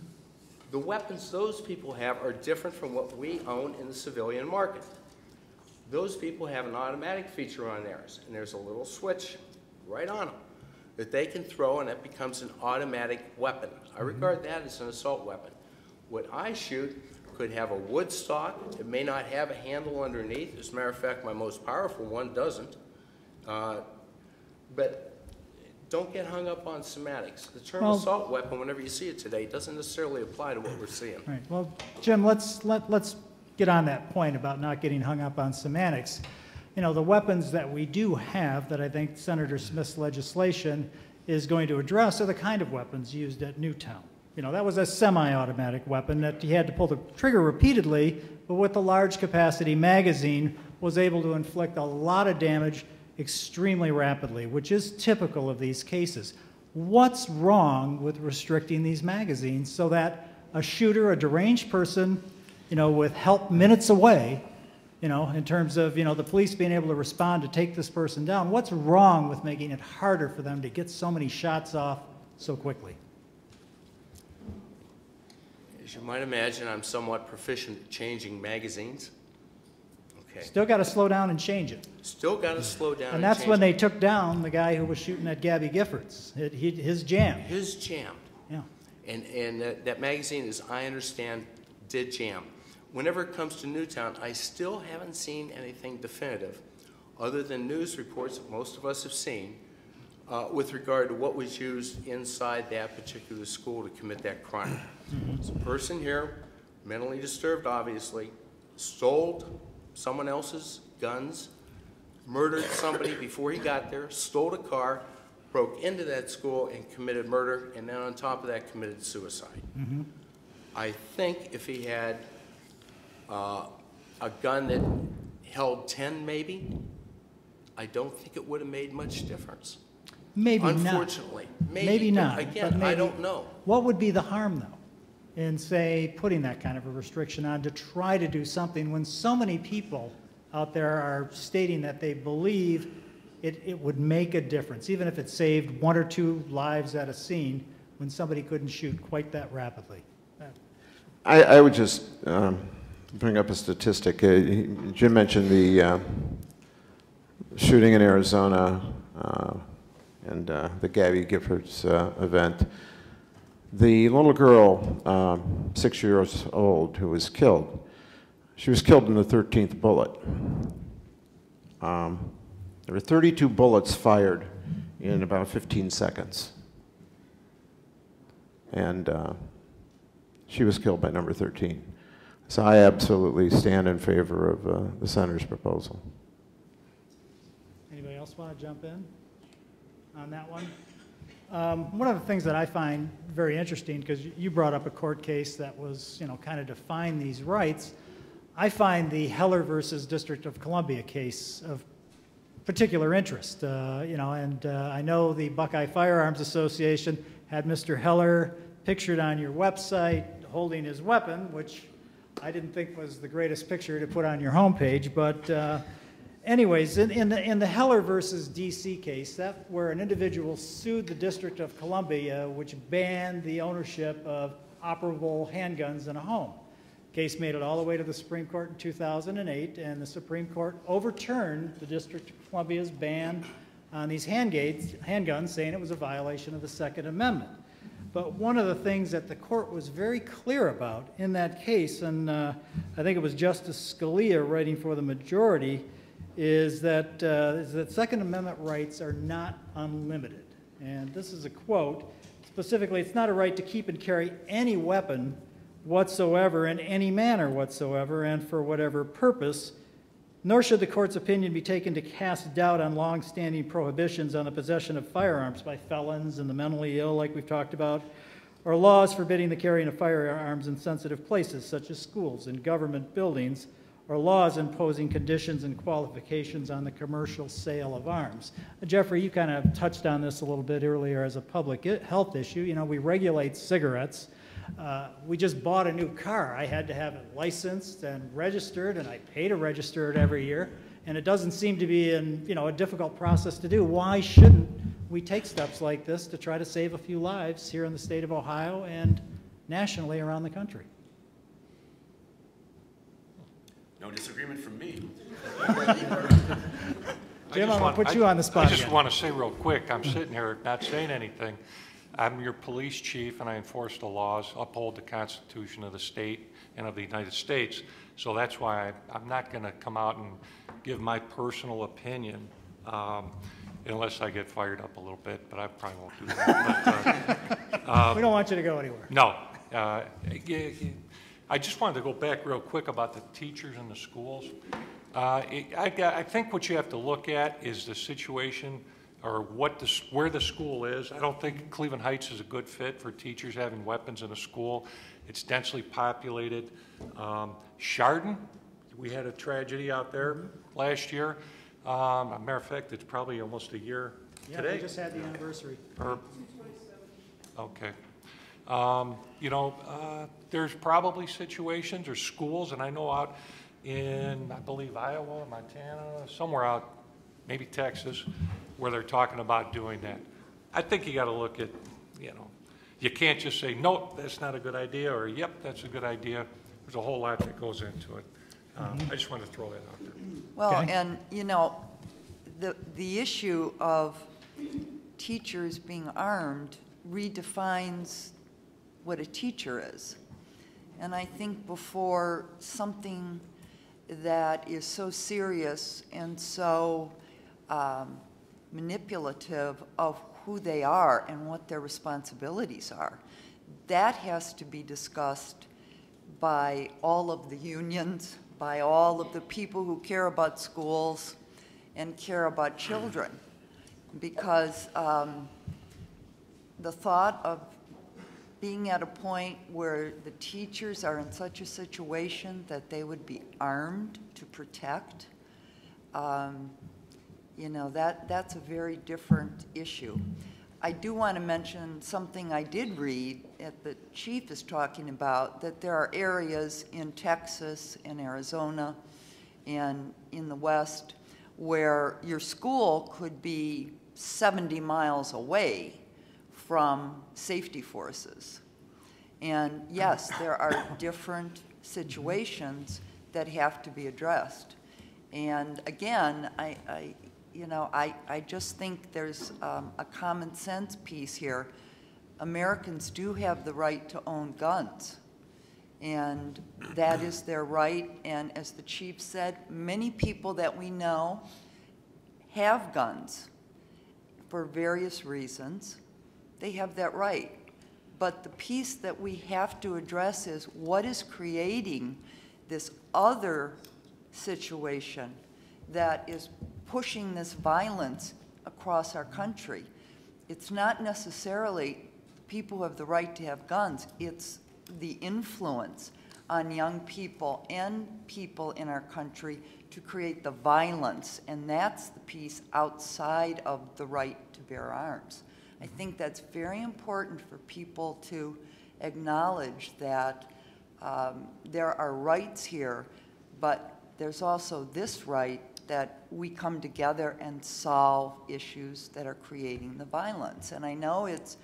The weapons those people have are different from what we own in the civilian market. Those people have an automatic feature on theirs, and there's a little switch right on them that they can throw, and it becomes an automatic weapon. I regard that as an assault weapon. What I shoot could have a wood stock. It may not have a handle underneath. As a matter of fact, my most powerful one doesn't. But don't get hung up on semantics. The term assault weapon, whenever you see it today, doesn't necessarily apply to what we're seeing. Right. Well, Jim, let's get on that point about not getting hung up on semantics. You know, the weapons that we do have that I think Senator Smith's legislation is going to address are the kind of weapons used at Newtown. You know, that was a semi-automatic weapon that he had to pull the trigger repeatedly, but with the large capacity magazine was able to inflict a lot of damage extremely rapidly, which is typical of these cases. What's wrong with restricting these magazines so that a shooter, a deranged person, you know, with help minutes away, you know, in terms of, you know, the police being able to respond to take this person down, what's wrong with making it harder for them to get so many shots off so quickly? As you might imagine, I'm somewhat proficient at changing magazines. Okay. Still got to slow down and change it. Still got to slow down And that's when they took down the guy who was shooting at Gabby Giffords. His jammed. His jammed. Yeah. And that magazine, as I understand, did jam. Whenever it comes to Newtown, I still haven't seen anything definitive other than news reports that most of us have seen with regard to what was used inside that particular school to commit that crime. It's a person here, mentally disturbed obviously, stole someone else's guns, murdered somebody before he got there, stole a car, broke into that school and committed murder, and then on top of that committed suicide. I think if he had a gun that held 10 maybe, I don't think it would have made much difference. Maybe not. Unfortunately. Maybe not. Again, but maybe, I don't know. What would be the harm, though, in, say, putting that kind of a restriction on to try to do something when so many people out there are stating that they believe it would make a difference, even if it saved 1 or 2 lives at a scene when somebody couldn't shoot quite that rapidly? I would just bring up a statistic. Jim mentioned the shooting in Arizona and the Gabby Giffords event. The little girl, 6 years old, who was killed, she was killed in the 13th bullet. There were 32 bullets fired in about 15 seconds. And she was killed by number 13. So I absolutely stand in favor of the senator's proposal. Anybody else want to jump in on that one? One of the things that I find very interesting, because you brought up a court case that was, you know, kind of defined these rights, I find the Heller versus District of Columbia case of particular interest. You know, and I know the Buckeye Firearms Association had Mr. Heller pictured on your website holding his weapon, which I didn't think was the greatest picture to put on your homepage, but anyways, in the Heller versus DC case, that where an individual sued the District of Columbia, which banned the ownership of operable handguns in a home. Case made it all the way to the Supreme Court in 2008, and the Supreme Court overturned the District of Columbia's ban on these handguns, saying it was a violation of the Second Amendment. But one of the things that the court was very clear about in that case, and I think it was Justice Scalia writing for the majority, is that Second Amendment rights are not unlimited. And this is a quote. Specifically, it's not a right to keep and carry any weapon whatsoever in any manner whatsoever and for whatever purpose, nor should the court's opinion be taken to cast doubt on long-standing prohibitions on the possession of firearms by felons and the mentally ill, like we've talked about, or laws forbidding the carrying of firearms in sensitive places, such as schools and government buildings, or laws imposing conditions and qualifications on the commercial sale of arms. Jeffrey, you kind of touched on this a little bit earlier as a public health issue. You know, we regulate cigarettes. We just bought a new car. I had to have it licensed and registered, and I pay to register it every year. And it doesn't seem to be a difficult process to do. Why shouldn't we take steps like this to try to save a few lives here in the state of Ohio and nationally around the country? No disagreement from me. Jim, I'm going to put you on the spot I just again. want to say real quick, I'm sitting here not saying anything. I'm your police chief, and I enforce the laws, uphold the Constitution of the state and of the United States. So that's why I'm not going to come out and give my personal opinion unless I get fired up a little bit, but I probably won't do that. But, We don't want you to go anywhere. no. I just wanted to go back real quick about the teachers in the schools. I think what you have to look at is the situation or where the school is. I don't think Cleveland Heights is a good fit for teachers having weapons in a school. It's densely populated. Chardon, we had a tragedy out there last year. As a matter of fact, it's probably almost a year Yeah, today. we just had the anniversary. Okay. You know, there's probably situations or schools, and I know out in, I believe, Iowa, Montana, somewhere out, maybe Texas, where they're talking about doing that. I think you got to look at, you know, you can't just say, nope, that's not a good idea, or yep, that's a good idea. There's a whole lot that goes into it. I just wanted to throw that out there. Well, Okay. and, you know, the issue of teachers being armed redefines what a teacher is. And I think before something that is so serious and so manipulative of who they are and what their responsibilities are, that has to be discussed by all of the unions, by all of the people who care about schools and care about children. Because the thought of being at a point where the teachers are in such a situation that they would be armed to protect, you know, that's a very different issue. I do want to mention something I did read that the chief is talking about, that there are areas in Texas and Arizona and in the West where your school could be 70 miles away from safety forces. And yes, there are different situations that have to be addressed. And again, I just think there's a common sense piece here. Americans do have the right to own guns, and that is their right. And as the chief said, many people that we know have guns for various reasons. They have that right. But the piece that we have to address is what is creating this other situation that is pushing this violence across our country. It's not necessarily people who have the right to have guns. It's the influence on young people and people in our country to create the violence, and that's the piece outside of the right to bear arms. I think that's very important for people to acknowledge that there are rights here, but there's also this right that we come together and solve issues that are creating the violence. And I know it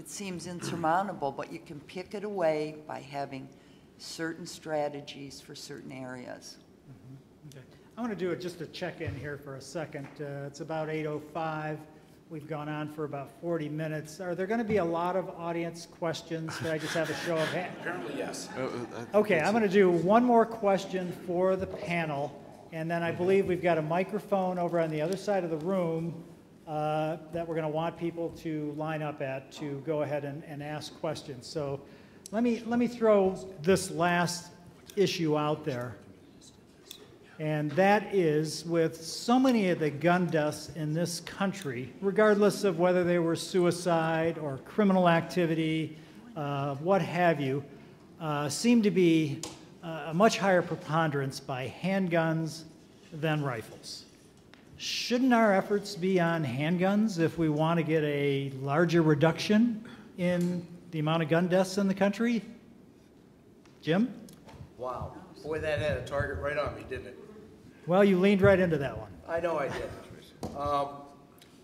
seems insurmountable, but you can pick it away by having certain strategies for certain areas. Okay. I want to do just a check-in here for a second. It's about 8:05. We've gone on for about 40 minutes. Are there going to be a lot of audience questions? Could I just have a show of hands? Apparently, yes. Okay, I'm going to do one more question for the panel, and then I believe we've got a microphone over on the other side of the room that we're going to want people to line up at to go ahead and ask questions. So let me throw this last issue out there. And that is, with so many of the gun deaths in this country, regardless of whether they were suicide or criminal activity, what have you, seem to be a much higher preponderance by handguns than rifles. Shouldn't our efforts be on handguns if we want to get a larger reduction in the amount of gun deaths in the country? Jim? Wow. Boy, that had a target right on me, didn't it? Well, you leaned right into that one. I know I did.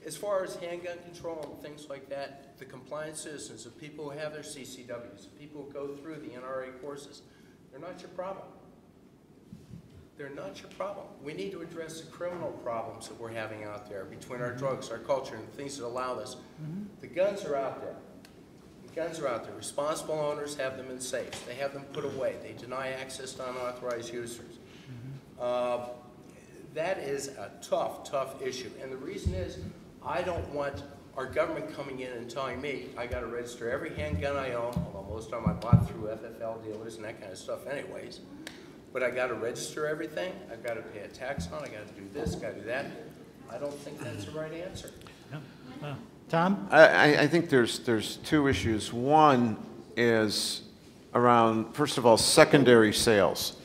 As far as handgun control and things like that, the compliant citizens, the people who have their CCWs, the people who go through the NRA courses, they're not your problem. They're not your problem. We need to address the criminal problems that we're having out there between our drugs, our culture, and the things that allow this. The guns are out there. The guns are out there. Responsible owners have them in safes. They have them put away. They deny access to unauthorized users. That is a tough, tough issue. And the reason is, I don't want our government coming in and telling me I got to register every handgun I own, although most of them I bought through FFL dealers and that kind of stuff anyways. But I got to register everything. I've got to pay a tax on it. I got to do this, got to do that. I don't think that's the right answer. Yeah. Tom? I think there's two issues. One is around, first of all, secondary sales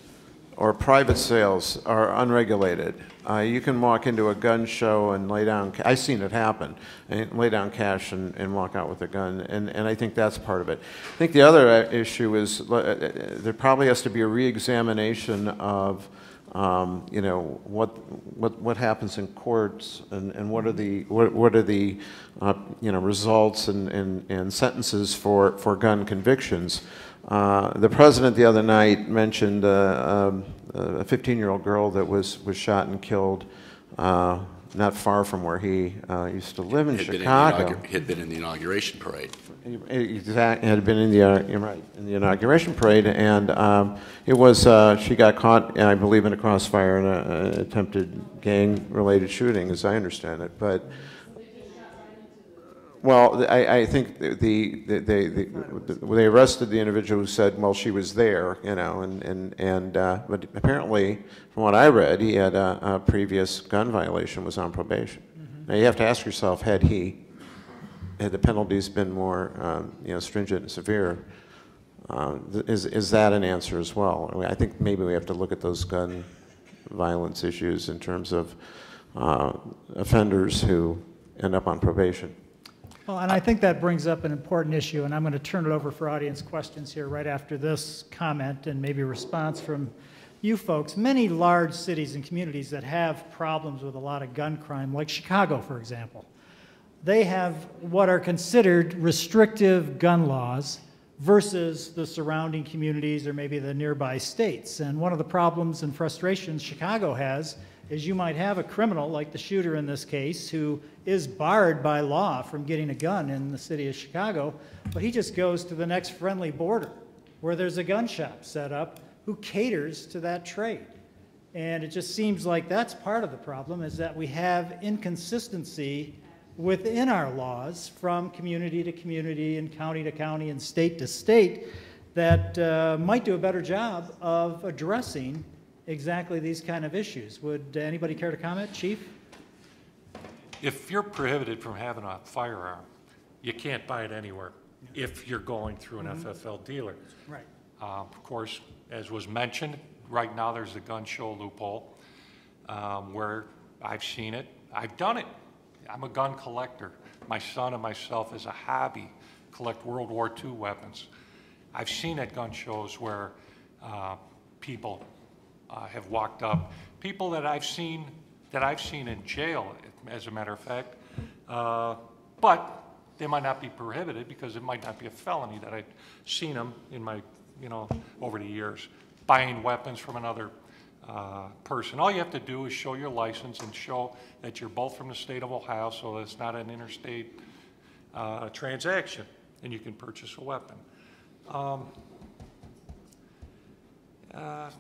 or private sales are unregulated. You can walk into a gun show and lay down, I've seen it happen, and lay down cash and walk out with a gun, and I think that's part of it. I think the other issue is there probably has to be a re-examination of you know, what happens in courts and what are the you know, results and sentences for gun convictions. The president the other night mentioned a 15-year-old girl that was shot and killed not far from where he used to live in Chicago. Had been in the inauguration parade. Exactly, had been in the you're right, in the inauguration parade, and it was she got caught, I believe, in a crossfire in an attempted gang-related shooting, as I understand it. But well, I think they arrested the individual who said, well, she was there, you know, but apparently, from what I read, he had a previous gun violation, was on probation. Now you have to ask yourself, had the penalties been more, you know, stringent and severe, is that an answer as well? I mean, I think maybe we have to look at those gun violence issues in terms of offenders who end up on probation. Well, and I think that brings up an important issue, and I'm going to turn it over for audience questions here right after this comment and maybe a response from you folks. Many large cities and communities that have problems with a lot of gun crime, like Chicago, for example, they have what are considered restrictive gun laws versus the surrounding communities or maybe the nearby states. And one of the problems and frustrations Chicago has is you might have a criminal, like the shooter in this case, who is barred by law from getting a gun in the city of Chicago, but he just goes to the next friendly border where there's a gun shop set up who caters to that trade. And it just seems like that's part of the problem, is that we have inconsistency within our laws from community to community and county to county and state to state that might do a better job of addressing exactly these kind of issues. Would anybody care to comment? Chief? If you're prohibited from having a firearm, you can't buy it anywhere if you're going through an FFL dealer. Right. Of course, as was mentioned, right now there's a gun show loophole where I've seen it. I've done it. I'm a gun collector. My son and myself, as a hobby, collect World War II weapons. I've seen at gun shows where people have walked up, people that I've seen in jail, as a matter of fact, but they might not be prohibited because it might not be a felony that I've seen them in my, you know, over the years, buying weapons from another person. All you have to do is show your license and show that you're both from the state of Ohio, so that it's not an interstate transaction, and you can purchase a weapon.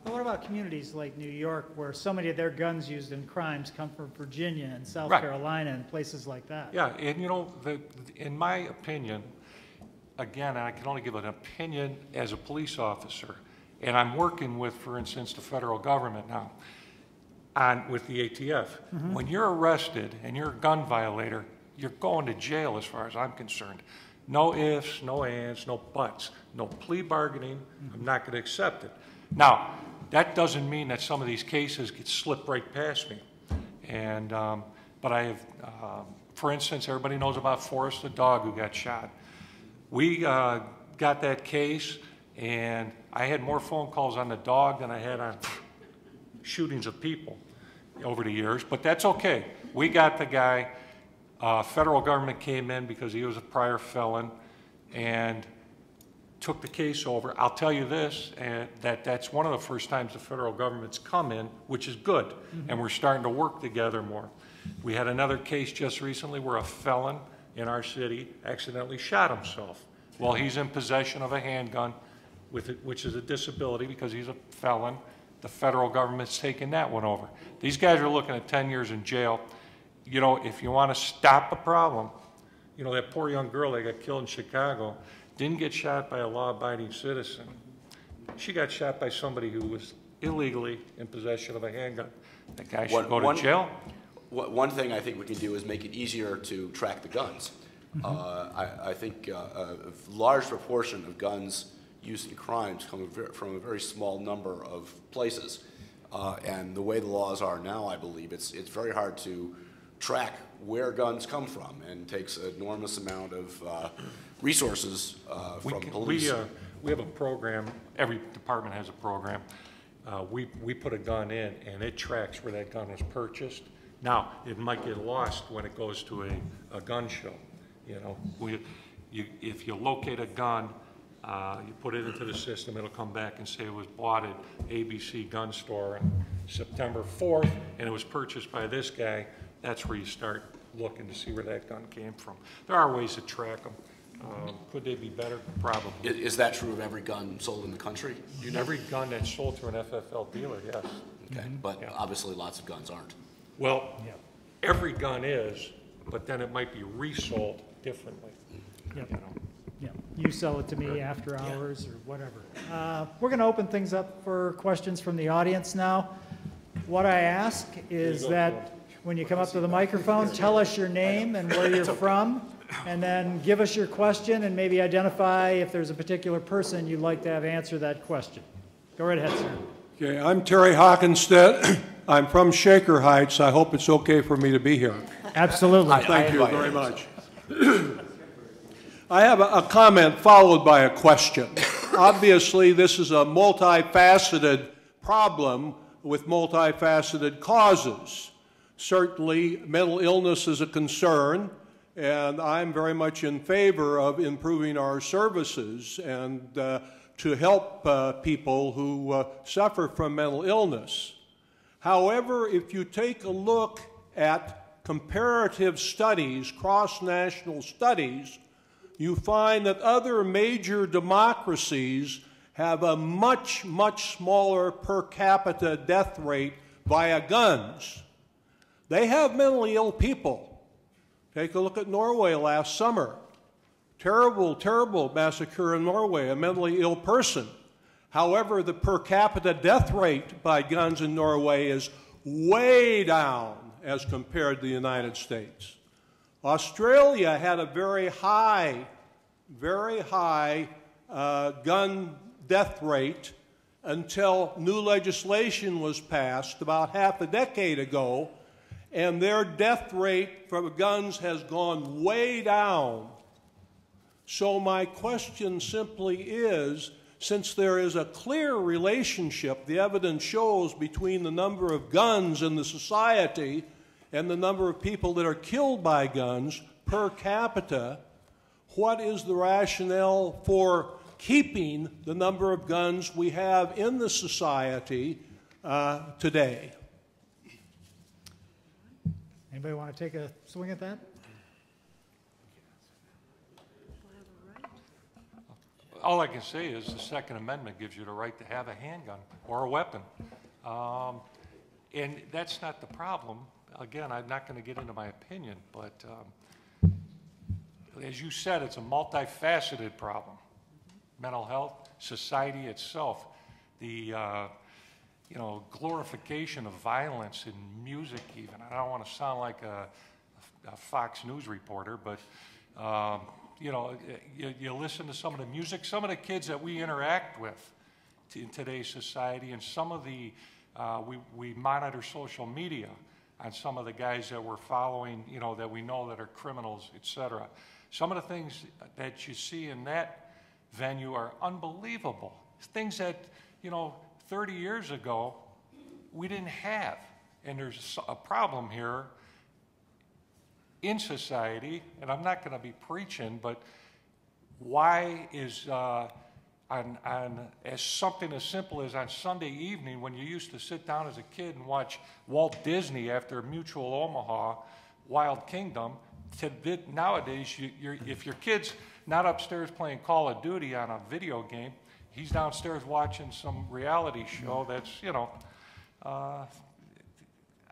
What about communities like New York, where so many of their guns used in crimes come from Virginia and South Carolina and places like that? Yeah, and you know, in my opinion, again, I can only give an opinion as a police officer, and I'm working with, for instance, the federal government now, with the ATF. When you're arrested and you're a gun violator, you're going to jail as far as I'm concerned. No ifs, no ands, no buts, no plea bargaining. I'm not going to accept it. Now, that doesn't mean that some of these cases get slipped right past me. And, but I have, for instance, everybody knows about Forrest the dog who got shot. We got that case, and I had more phone calls on the dog than I had on shootings of people over the years, but that's okay. We got the guy. Federal government came in because he was a prior felon and took the case over. I'll tell you this, that's one of the first times the federal government's come in, which is good, and we're starting to work together more. We had another case just recently where a felon in our city accidentally shot himself. Well, he's in possession of a handgun, which is a disability because he's a felon. The federal government's taking that one over. These guys are looking at 10 years in jail. You know, if you want to stop a problem, you know, that poor young girl that got killed in Chicago didn't get shot by a law-abiding citizen. She got shot by somebody who was illegally in possession of a handgun. That guy should go to jail. One thing I think we can do is make it easier to track the guns. I think a large proportion of guns used in crimes come from a very small number of places. And the way the laws are now, I believe, it's very hard to track where guns come from, and takes an enormous amount of resources from police. We have a program, every department has a program. We put a gun in, and it tracks where that gun was purchased. Now, it might get lost when it goes to a gun show. You know, if you locate a gun, you put it into the system, it'll come back and say it was bought at ABC gun store on September 4th, and it was purchased by this guy. That's where you start looking to see where that gun came from. There are ways to track them. Could they be better? Probably. Is that true of every gun sold in the country? Every gun that's sold to an FFL dealer, yes. Okay, but obviously lots of guns aren't. Well, every gun is, but then it might be resold differently. Yep. You know. Yeah, you sell it to me after hours or whatever. We're going to open things up for questions from the audience now. What I ask is that when you come up to the microphone, tell us your name and where you're from, and then give us your question and maybe identify if there's a particular person you'd like to have answer that question. Go right ahead, sir. Okay, I'm Terry Hockenstedt. I'm from Shaker Heights. I hope it's okay for me to be here. Absolutely. Thank you very much. I have a comment followed by a question. Obviously, this is a multifaceted problem with multifaceted causes. Certainly, mental illness is a concern, and I'm very much in favor of improving our services and to help people who suffer from mental illness. However, if you take a look at comparative studies, cross-national studies, you find that other major democracies have a much, much smaller per capita death rate via guns. They have mentally ill people. Take a look at Norway last summer. Terrible, terrible massacre in Norway, a mentally ill person. However, the per capita death rate by guns in Norway is way down as compared to the United States. Australia had a very high gun death rate until new legislation was passed about half a decade ago, and their death rate from guns has gone way down. So my question simply is, since there is a clear relationship, the evidence shows, between the number of guns in the society and the number of people that are killed by guns per capita, what is the rationale for keeping the number of guns we have in the society today? Anybody want to take a swing at that? All I can say is the Second Amendment gives you the right to have a handgun or a weapon. And that's not the problem. Again, I'm not going to get into my opinion, but as you said, it's a multifaceted problem. Mental health, society itself, the glorification of violence in music even. I don't want to sound like a Fox News reporter, but you listen to some of the music, some of the kids that we interact with in today's society, and some of the, we monitor social media on some of the guys that we're following, that we know that are criminals, etc. Some of the things that you see in that venue are unbelievable. Things that, 30 years ago we didn't have. And there's a problem here in society, and I'm not going to be preaching, but why is as something as simple as on Sunday evening, when you used to sit down as a kid and watch Walt Disney after Mutual Omaha, Wild Kingdom, nowadays if your kids not upstairs playing Call of Duty on a video game. He's downstairs watching some reality show that's, you know, out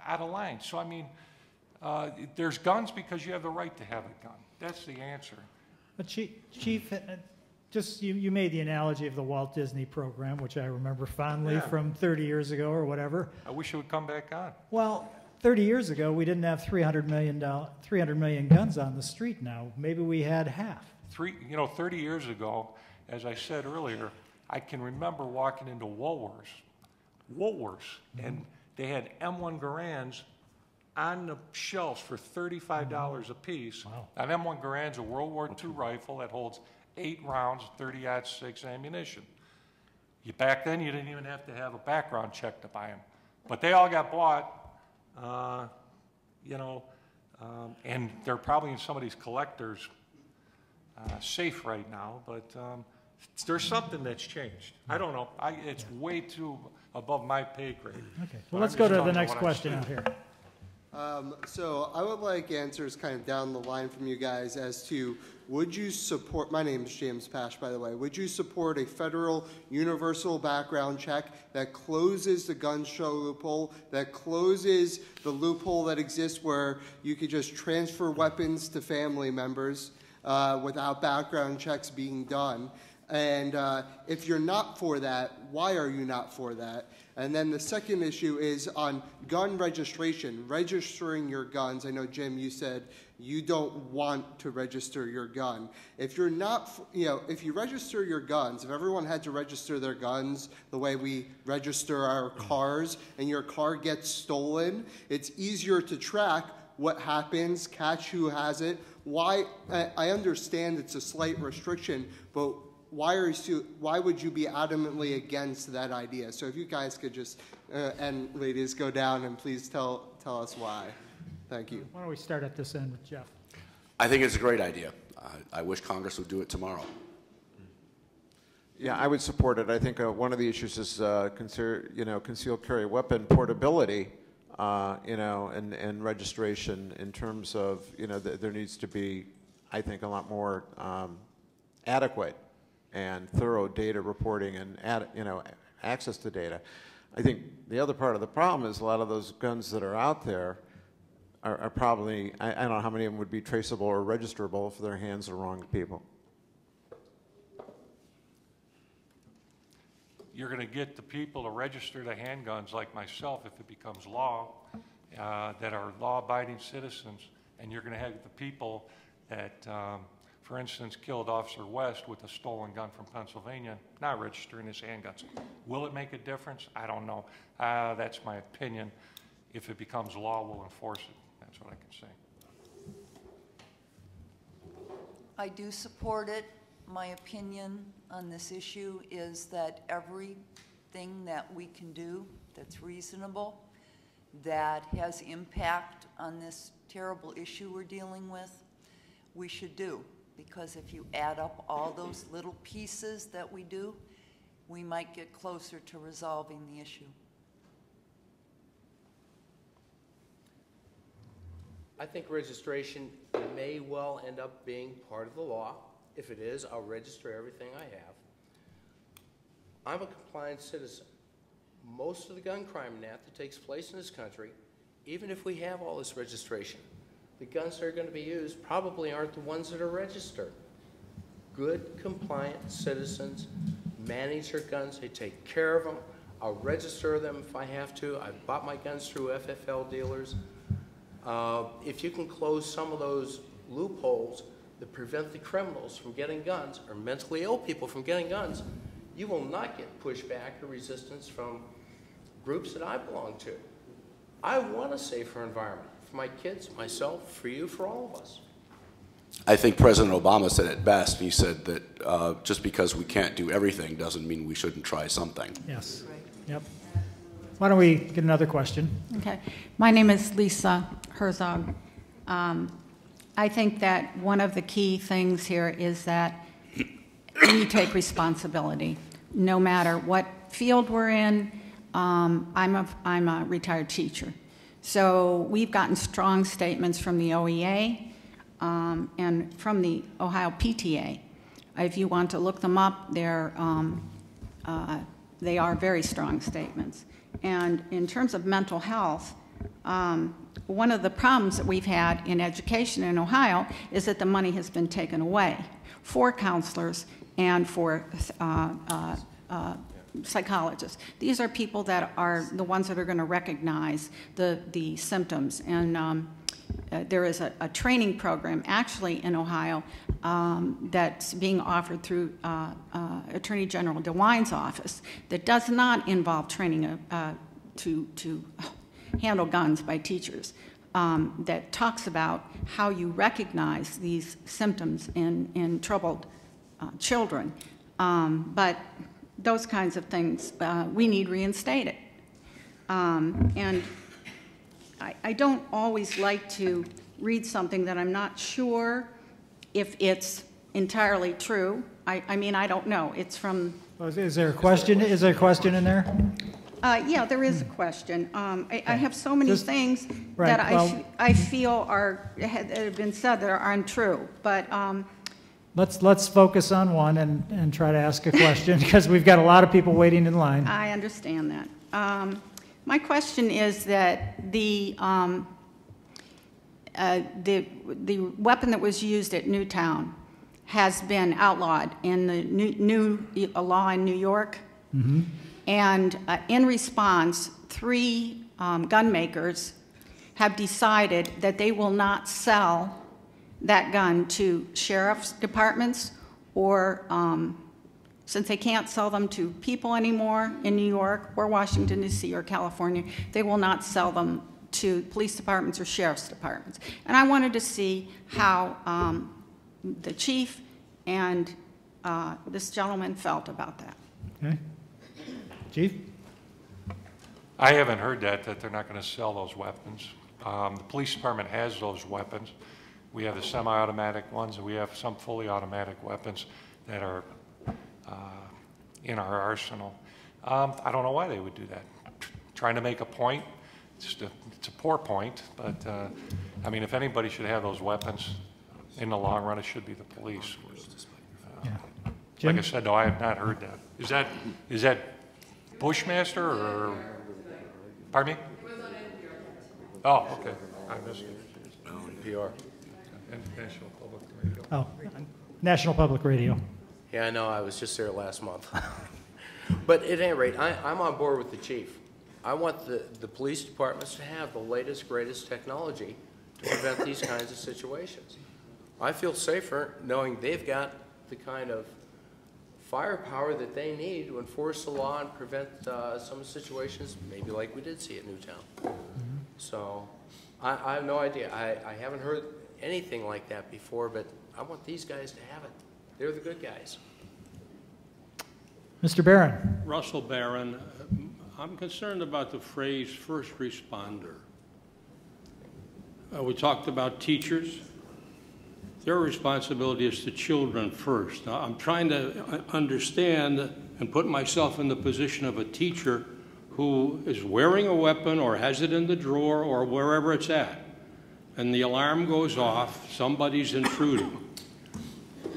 of line. So, I mean, there's guns because you have the right to have a gun. That's the answer. But Chief, just you made the analogy of the Walt Disney program, which I remember fondly from 30 years ago or whatever. I wish it would come back on. Well, 30 years ago, we didn't have 300 million guns on the street now. Maybe we had half. 30 years ago, as I said earlier, I can remember walking into Woolworths, and they had M1 Garands on the shelves for $35 a piece. Wow. An M1 Garand's a World War II rifle that holds 8 rounds, 30-06 ammunition. Back then, you didn't even have to have a background check to buy them. But they all got bought, and they're probably in somebody's collector's safe right now, but there's something that's changed. I don't know. It's way too above my pay grade. Okay. Well, let's go to the next question out here. So I would like answers kind of down the line from you guys as to, would you support, my name is James Pash, by the way, would you support a federal universal background check that closes the gun show loophole, that closes the loophole that exists where you could just transfer weapons to family members without background checks being done? And if you're not for that, why are you not for that? And then the second issue is on gun registration, registering your guns. I know, Jim, you said you don't want to register your gun. If you're not, if you register your guns, if everyone had to register their guns the way we register our cars, and your car gets stolen, it's easier to track what happens, catch who has it. Why? I understand it's a slight restriction, but why would you be adamantly against that idea? So if you guys could just, and ladies, go down and please tell us why. Thank you. Why don't we start at this end with Jeff? I think it's a great idea. I wish Congress would do it tomorrow. Yeah, I would support it. I think one of the issues is concealed carry weapon portability, and registration in terms of, there needs to be, I think, a lot more adequate and thorough data reporting and access to data. I think the other part of the problem is a lot of those guns that are out there are probably, I don't know how many of them would be traceable or registerable if their hands are wrong people. You're going to get the people to register the handguns like myself if it becomes law, that are law-abiding citizens, and you're going to have the people that for instance, killed Officer West with a stolen gun from Pennsylvania, not registering his handguns. Will it make a difference? I don't know. That's my opinion. If it becomes law, we'll enforce it. That's what I can say. I do support it. My opinion on this issue is that everything that we can do that's reasonable, that has impact on this terrible issue we're dealing with, we should do. Because if you add up all those little pieces that we do, we might get closer to resolving the issue. I think registration may well end up being part of the law. If it is, I'll register everything I have. I'm a compliant citizen. Most of the gun crime that takes place in this country, even if we have all this registration, the guns that are going to be used probably aren't the ones that are registered. Good, compliant citizens manage their guns. They take care of them. I'll register them if I have to. I've bought my guns through FFL dealers. If you can close some of those loopholes that prevent the criminals from getting guns, or mentally ill people from getting guns, you will not get pushback or resistance from groups that I belong to. I want a safer environment. For my kids, myself, for you, for all of us. I think President Obama said it best. He said that just because we can't do everything doesn't mean we shouldn't try something. Yes. Right. Yep. Why don't we get another question? Okay. My name is Lisa Herzog. I think that one of the key things here is that we take responsibility, no matter what field we're in. I'm a retired teacher. So we've gotten strong statements from the OEA. and from the Ohio PTA. If you want to look them up, they are very strong statements. And in terms of mental health, one of the problems that we've had in education in Ohio is that the money has been taken away for counselors and for psychologists. These are people that are the ones that are going to recognize the symptoms. And there is a training program actually in Ohio that's being offered through Attorney General DeWine's office that does not involve training to handle guns by teachers, that talks about how you recognize these symptoms in troubled children. But those kinds of things we need reinstated. And I don't always like to read something that I'm not sure if it's entirely true. I mean, I don't know. It's from... Is there a question? Is there a question in there? Yeah, there is a question. I have so many things right, that I feel have been said that are untrue, but... Let's focus on one and try to ask a question because we've got a lot of people waiting in line. I understand that. My question is that the weapon that was used at Newtown has been outlawed in the new law in New York. Mm-hmm. And in response, 3 gun makers have decided that they will not sell that gun to sheriff's departments, or since they can't sell them to people anymore in New York or Washington, D.C. or California, they will not sell them to police departments or sheriff's departments. And I wanted to see how the chief and this gentleman felt about that. Okay. Chief? I haven't heard that they're not going to sell those weapons. The police department has those weapons. We have the semi-automatic ones, and we have some fully automatic weapons that are in our arsenal. I don't know why they would do that. Trying to make a point, it's a poor point, but I mean, if anybody should have those weapons in the long run, it should be the police. Yeah. Like I said, no, I have not heard that. Is that Bushmaster or, pardon me? It was on NPR. Oh, okay, I missed it. NPR. National Public Radio. Oh, National Public Radio. Yeah, I know, I was just there last month. But at any rate, I'm on board with the chief. I want the police departments to have the latest, greatest technology to prevent these kinds of situations. I feel safer knowing they've got the kind of firepower that they need to enforce the law and prevent some situations, maybe like we did see at Newtown. Mm-hmm. So I have no idea. I haven't heard anything like that before, but I want these guys to have it. They're the good guys. Mr. Barron. Russell Barron. I'm concerned about the phrase first responder. We talked about teachers. Their responsibility is to children first. Now, I'm trying to understand and put myself in the position of a teacher who is wearing a weapon or has it in the drawer or wherever it's at, and the alarm goes off, somebody's intruding.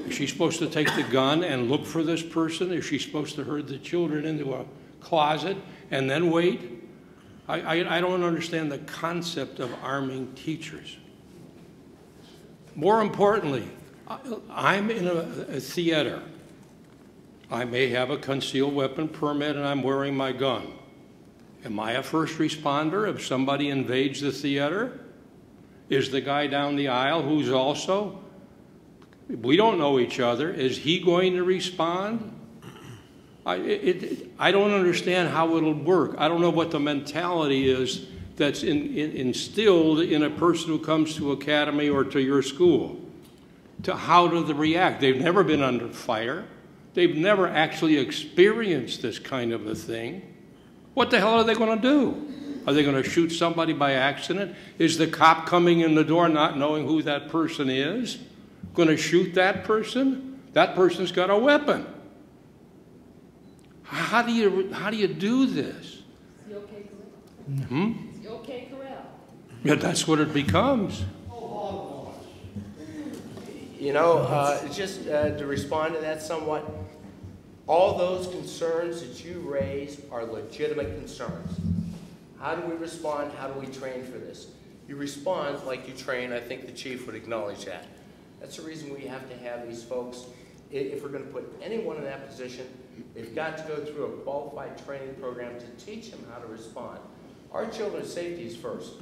Is she supposed to take the gun and look for this person? Is she supposed to herd the children into a closet and then wait? I don't understand the concept of arming teachers. More importantly, I'm in a theater. I may have a concealed weapon permit and I'm wearing my gun. Am I a first responder if somebody invades the theater? Is the guy down the aisle who's also? We don't know each other. Is he going to respond? I don't understand how it'll work. I don't know what the mentality is that's instilled in a person who comes to academy or to your school. To how do they react? They've never been under fire. They've never actually experienced this kind of a thing. What the hell are they going to do? Are they going to shoot somebody by accident? Is the cop coming in the door not knowing who that person is going to shoot that person? That person's got a weapon. How do you do this? Okay, corral. Yeah, that's what it becomes. You know, just to respond to that somewhat, all those concerns that you raise are legitimate concerns. How do we respond? How do we train for this? You respond like you train. I think the chief would acknowledge that. That's the reason we have to have these folks. If we're going to put anyone in that position, they've got to go through a qualified training program to teach them how to respond. Our children's safety is first.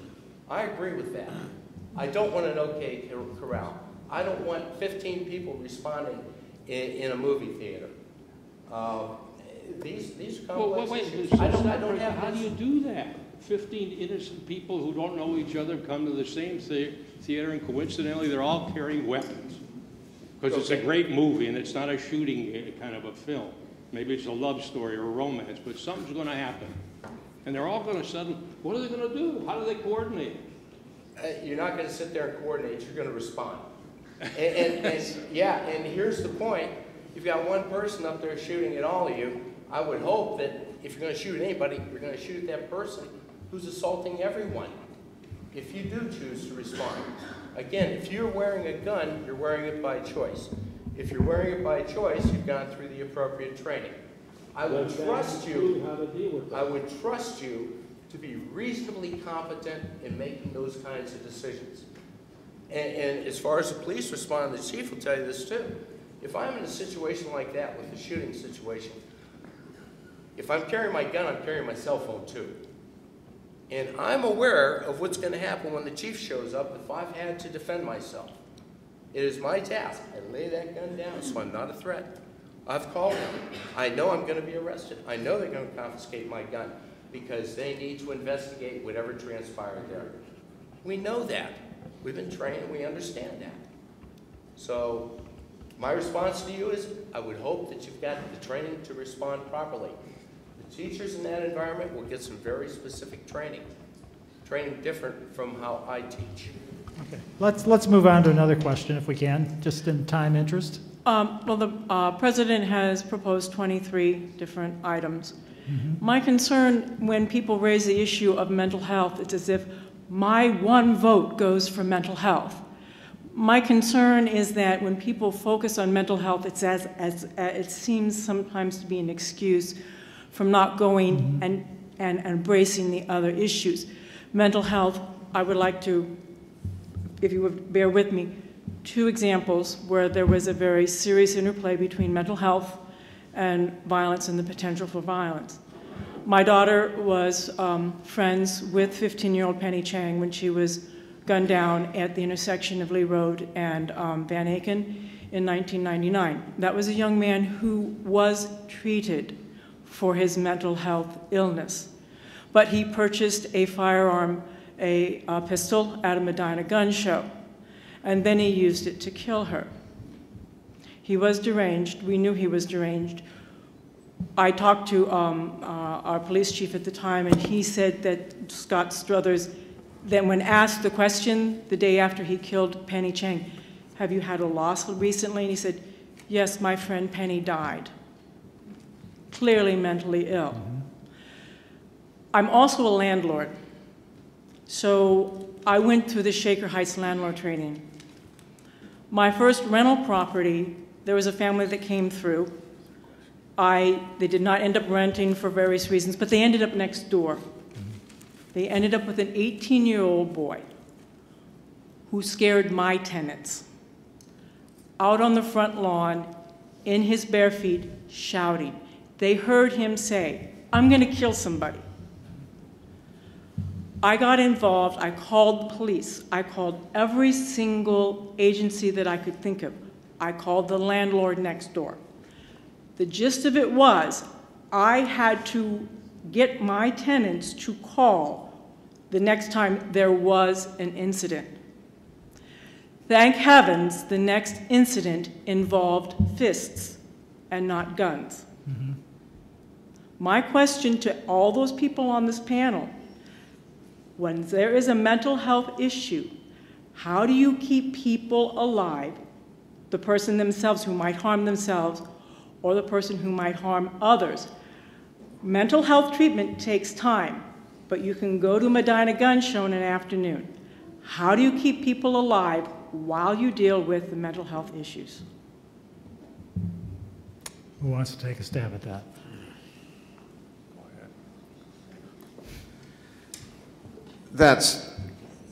I agree with that. I don't want an okay corral. I don't want 15 people responding in a movie theater. These are complex issues. I don't have. How do you do that? 15 innocent people who don't know each other come to the same theater, and coincidentally, they're all carrying weapons. Because it's a great movie, and it's not a shooting kind of a film. Maybe it's a love story or a romance, but something's going to happen. And they're all going to suddenly, what are they going to do? How do they coordinate? You're not going to sit there and coordinate. You're going to respond. And here's the point. You've got one person up there shooting at all of you. I would hope that if you're going to shoot at anybody, you're going to shoot at that person who's assaulting everyone, if you do choose to respond. Again, if you're wearing a gun, you're wearing it by choice. If you're wearing it by choice, you've gone through the appropriate training. I would trust you. I would trust you to be reasonably competent in making those kinds of decisions. And as far as the police respond, the chief will tell you this too. If I'm in a situation like that with a shooting situation, if I'm carrying my gun, I'm carrying my cell phone too. And I'm aware of what's going to happen when the chief shows up if I've had to defend myself. It is my task. I lay that gun down so I'm not a threat. I've called them. I know I'm going to be arrested. I know they're going to confiscate my gun because they need to investigate whatever transpired there. We know that. We've been trained. We understand that. So my response to you is I would hope that you've got the training to respond properly. The teachers in that environment will get some very specific training different from how I teach. Okay, let's move on to another question if we can, just in time interest. Well, the president has proposed 23 different items. My concern when people raise the issue of mental health, it's as if my one vote goes for mental health. My concern is that when people focus on mental health, it's it seems sometimes to be an excuse from not going and embracing the other issues. Mental health, I would like to, if you would bear with me, 2 examples where there was a very serious interplay between mental health and violence and the potential for violence. My daughter was friends with 15-year-old Penny Chang when she was gunned down at the intersection of Lee Road and Van Aken in 1999. That was a young man who was treated for his mental health illness, but he purchased a firearm, a pistol at a Medina gun show, and then he used it to kill her. He was deranged. We knew he was deranged. I talked to our police chief at the time, and he said that Scott Struthers, then when asked the question the day after he killed Penny Chang, have you had a loss recently? And he said, yes, my friend Penny died. Clearly mentally ill. I'm also a landlord. So I went through the Shaker Heights landlord training. My first rental property, there was a family that came through. They did not end up renting for various reasons, but they ended up next door. They ended up with an 18-year-old boy who scared my tenants out on the front lawn in his bare feet shouting. They heard him say, I'm going to kill somebody. I got involved. I called the police. I called every single agency that I could think of. I called the landlord next door. The gist of it was I had to get my tenants to call the next time there was an incident. Thank heavens, the next incident involved fists and not guns. My question to all those people on this panel, when there is a mental health issue, how do you keep people alive, the person themselves who might harm themselves or the person who might harm others? Mental health treatment takes time, but you can go to Medina Gun Show in an afternoon. How do you keep people alive while you deal with the mental health issues. Who wants to take a stab at that? That's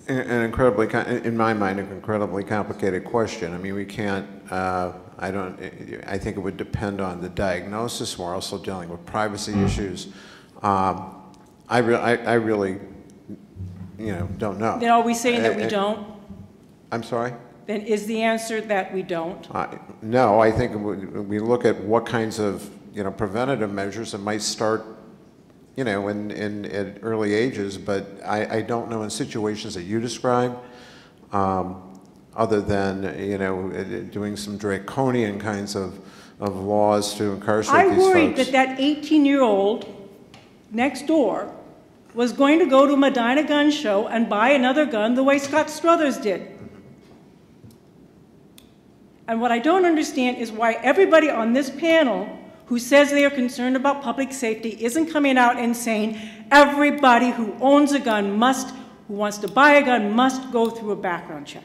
an incredibly, in my mind, an incredibly complicated question. I mean, we can't, I think it would depend on the diagnosis. We're also dealing with privacy issues. I really, don't know. Then are we saying that we don't? I'm sorry? Then is the answer that we don't? No, I think we look at what kinds of, preventative measures that might start, in at early ages, but I don't know in situations that you described, other than, doing some draconian kinds of laws to incarcerate these folks. I worried that 18-year-old next door was going to go to a Medina gun show and buy another gun the way Scott Struthers did. And what I don't understand is why everybody on this panel who says they are concerned about public safety isn't coming out and saying everybody who owns a gun who wants to buy a gun must go through a background check.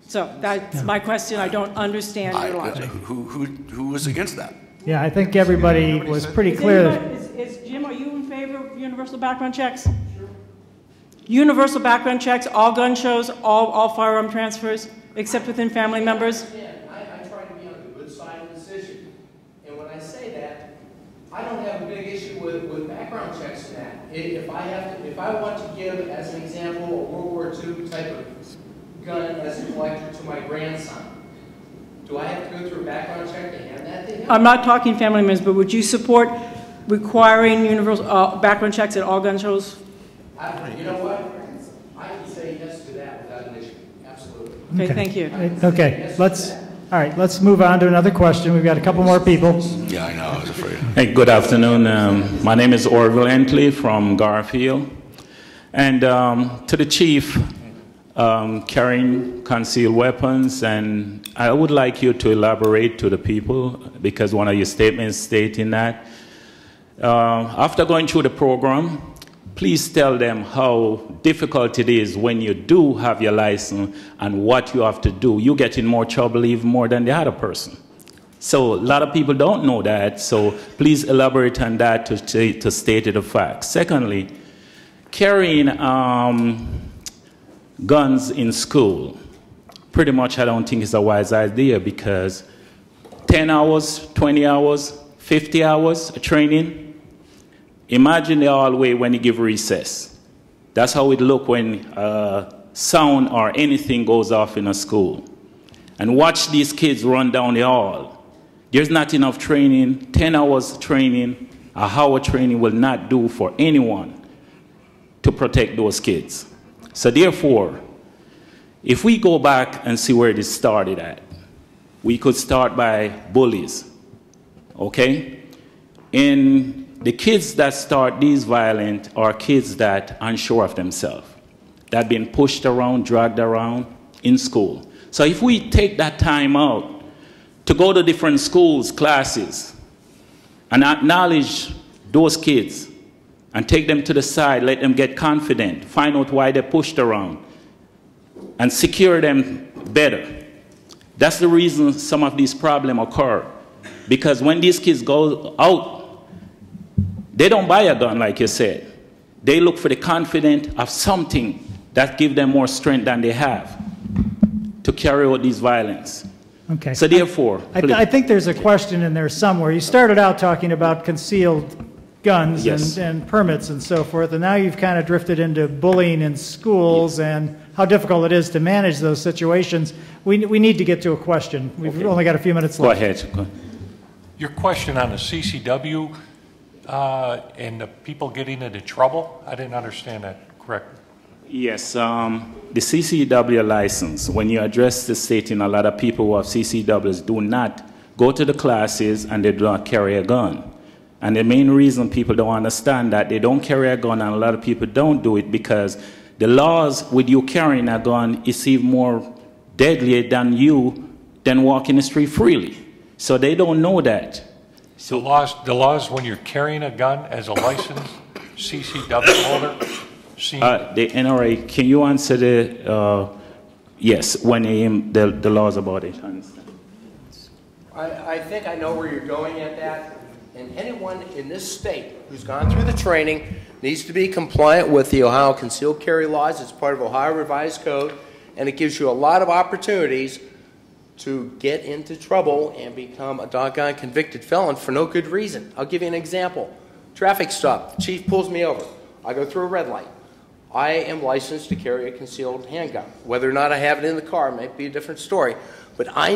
So that's my question. I don't understand your logic. Who was against that? Yeah, I think everybody was pretty clear. Jim, are you in favor of universal background checks? Sure. Universal background checks, all gun shows, all firearm transfers, except within family members? I try to be on the good side of the decision. And when I say that, I don't have a big issue with background checks in that. If I want to give, as an example, a World War II type of gun as a collector to my grandson, do I have to go through a background check to hand that to him? I'm not talking family members, but would you support requiring universal background checks at all gun shows? You know what? I can say yes to that without an issue. Absolutely. Okay, thank you. Okay, let's move on to another question. We've got a couple more people. Yeah, I know. I was afraid. Hey, good afternoon. My name is Orville Entley from Garfield. And to the chief, carrying concealed weapons, and I would like you to elaborate to the people, because one of your statements stating that after going through the program, please tell them how difficult it is when you do have your license and what you have to do. You get in more trouble even more than the other person. So a lot of people don't know that, so please elaborate on that to state the fact. Secondly, carrying guns in school, pretty much I don't think it's a wise idea, because 10 hours, 20 hours, 50 hours of training, imagine the hallway when you give recess. That's how it look when sound or anything goes off in a school. And watch these kids run down the hall. There's not enough training. 10 hours training, a hour training will not do for anyone to protect those kids. So therefore, if we go back and see where this started at, we could start by bullies, okay? And the kids that start these violent are kids that are unsure of themselves, that have been pushed around, dragged around in school. So if we take that time out to go to different schools, classes, and acknowledge those kids and take them to the side, let them get confident, find out why they're pushed around, and secure them better. That's the reason some of these problems occur. Because when these kids go out, they don't buy a gun, like you said. They look for the confidence of something that gives them more strength than they have to carry out these violence. Okay. So therefore, I think there's a question in there somewhere. You started out talking about concealed guns, yes, and permits and so forth, and now you've kind of drifted into bullying in schools, yes, and how difficult it is to manage those situations. We need to get to a question. We've only got a few minutes left. Go ahead. Go ahead. Your question on the CCW and the people getting into trouble, I didn't understand that correctly. Yes, the CCW license, when you address the stating, a lot of people who have CCWs do not go to the classes and they do not carry a gun. And the main reason people don't understand that they don't carry a gun, and a lot of people don't do it, because the laws with you carrying a gun is even more deadly than walking the street freely. So they don't know that. So the laws when you're carrying a gun as a licensed CCW holder seen? The NRA, can you answer the, yes, when the laws about it? I think I know where you're going at that. And anyone in this state who's gone through the training needs to be compliant with the Ohio concealed carry laws. It's part of Ohio Revised Code, and it gives you a lot of opportunities to get into trouble and become a doggone convicted felon for no good reason. I'll give you an example. Traffic stop. The chief pulls me over. I go through a red light. I am licensed to carry a concealed handgun. Whether or not I have it in the car might be a different story. But I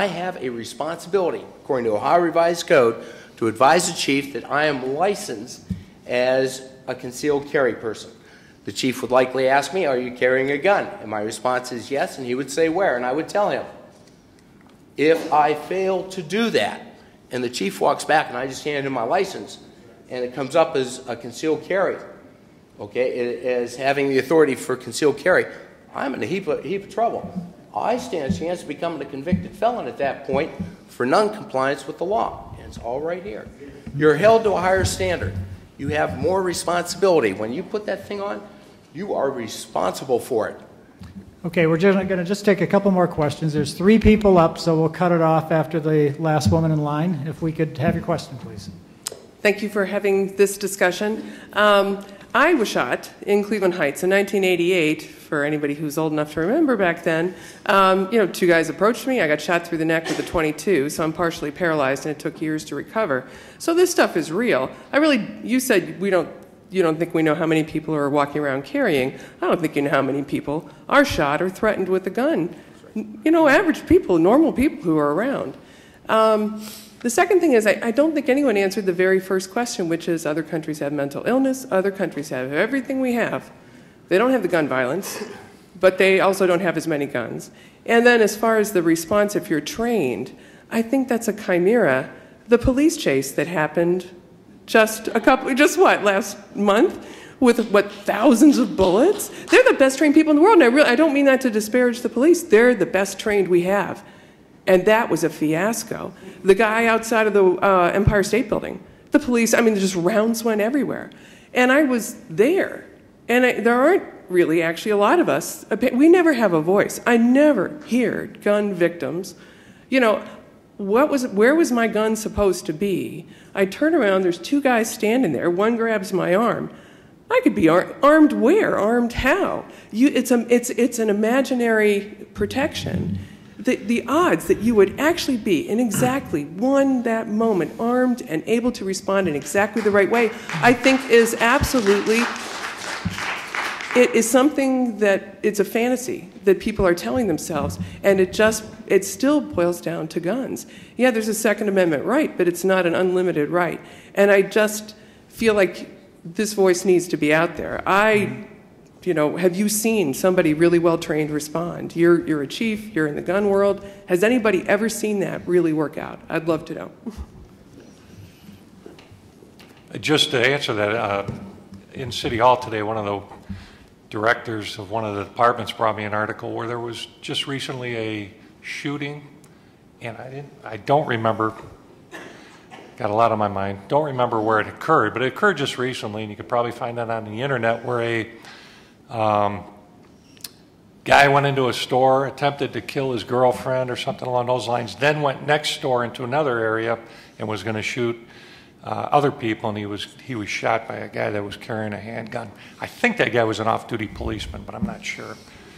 have a responsibility, according to Ohio Revised Code, to advise the chief that I am licensed as a concealed carry person. The chief would likely ask me, are you carrying a gun? And my response is yes, and he would say where, and I would tell him. If I fail to do that, and the chief walks back and I just hand him my license, and it comes up as a concealed carry, okay, as having the authority for concealed carry, I'm in a heap of trouble. I stand a chance of becoming a convicted felon at that point for non-compliance with the law. And it's all right here. You're held to a higher standard. You have more responsibility. When you put that thing on, you are responsible for it. Okay, we're going to just take a couple more questions. There's 3 people up, so we'll cut it off after the last woman in line. If we could have your question, please. Thank you for having this discussion. I was shot in Cleveland Heights in 1988. For anybody who's old enough to remember back then, 2 guys approached me. I got shot through the neck with a .22, so I'm partially paralyzed, and it took years to recover. So this stuff is real. You said you don't think we know how many people are walking around carrying. I don't think you know how many people are shot or threatened with a gun. Average people, normal people who are around. The second thing is I don't think anyone answered the very first question, which is other countries have mental illness, other countries have everything we have. They don't have the gun violence, but they also don't have as many guns. And then as far as the response, if you're trained, I think that's a chimera. The police chase that happened last month with thousands of bullets? They're the best trained people in the world, and I don't mean that to disparage the police. They're the best trained we have. And that was a fiasco. The guy outside of the Empire State Building, the police, just rounds went everywhere. And I was there. And there aren't really actually a lot of us. We never have a voice. I never hear gun victims. Where was my gun supposed to be? I turn around, there's 2 guys standing there. One grabs my arm. I could be armed where? Armed how? It's an imaginary protection. The odds that you would actually be in exactly that moment armed and able to respond in exactly the right way, I think is absolutely... It is something that it's a fantasy that people are telling themselves, and it still boils down to guns. Yeah, there's a Second Amendment right, but it's not an unlimited right. And I just feel like this voice needs to be out there. Have you seen somebody really well trained respond? You're a chief, you're in the gun world. Has anybody ever seen that really work out? I'd love to know. Just to answer that, in City Hall today, one of the directors of one of the departments brought me an article where there was just recently a shooting, and I don't remember, got a lot on my mind, don't remember where it occurred, but it occurred just recently, and you could probably find that on the internet, where a guy went into a store, attempted to kill his girlfriend or something along those lines, then went next door into another area and was going to shoot other people, and he was shot by a guy that was carrying a handgun. I think that guy was an off-duty policeman, but I'm not sure.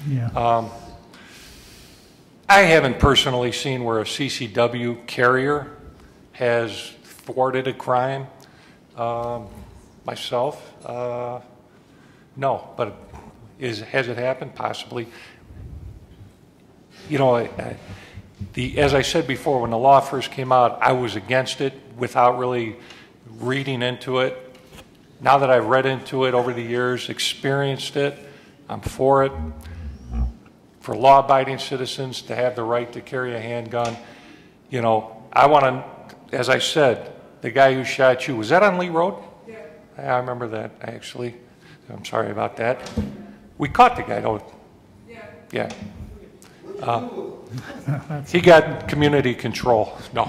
Yeah. I haven't personally seen where a CCW carrier has thwarted a crime myself. No, but has it happened? Possibly. As I said before, when the law first came out, I was against it without really reading into it. Now that I've read into it over the years, experienced it, I'm for it. For law-abiding citizens to have the right to carry a handgun. I want to, as I said, the guy who shot you, was that on Lee Road? Yeah. I remember that, actually. I'm sorry about that. We caught the guy, though. Yeah. He got community control. No,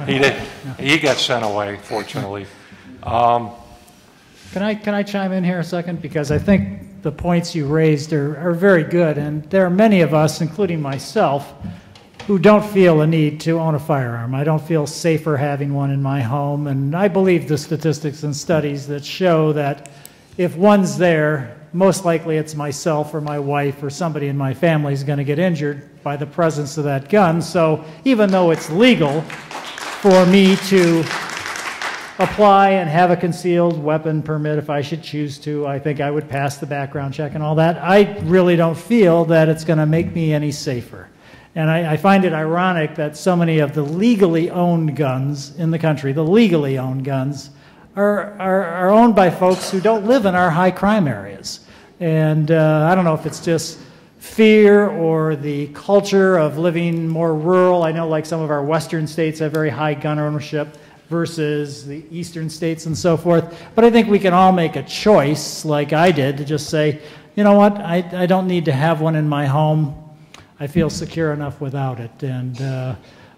he did. He got sent away, fortunately. Can I chime in here a second? Because I think the points you raised are very good, and there are many of us, including myself, who don't feel a need to own a firearm. I don't feel safer having one in my home, and I believe the statistics and studies that show that if one's there, most likely it's myself or my wife or somebody in my family is going to get injured by the presence of that gun. So even though it's legal for me to apply and have a concealed weapon permit if I should choose to, I think I would pass the background check and all that, I really don't feel that it's going to make me any safer. And I find it ironic that so many of the legally owned guns in the country, the legally owned guns, are owned by folks who don't live in our high crime areas. And I don't know if it's just fear or the culture of living more rural. I know like some of our western states have very high gun ownership versus the eastern states and so forth. But I think we can all make a choice, like I did, to just say, you know what, I don't need to have one in my home. I feel secure enough without it. And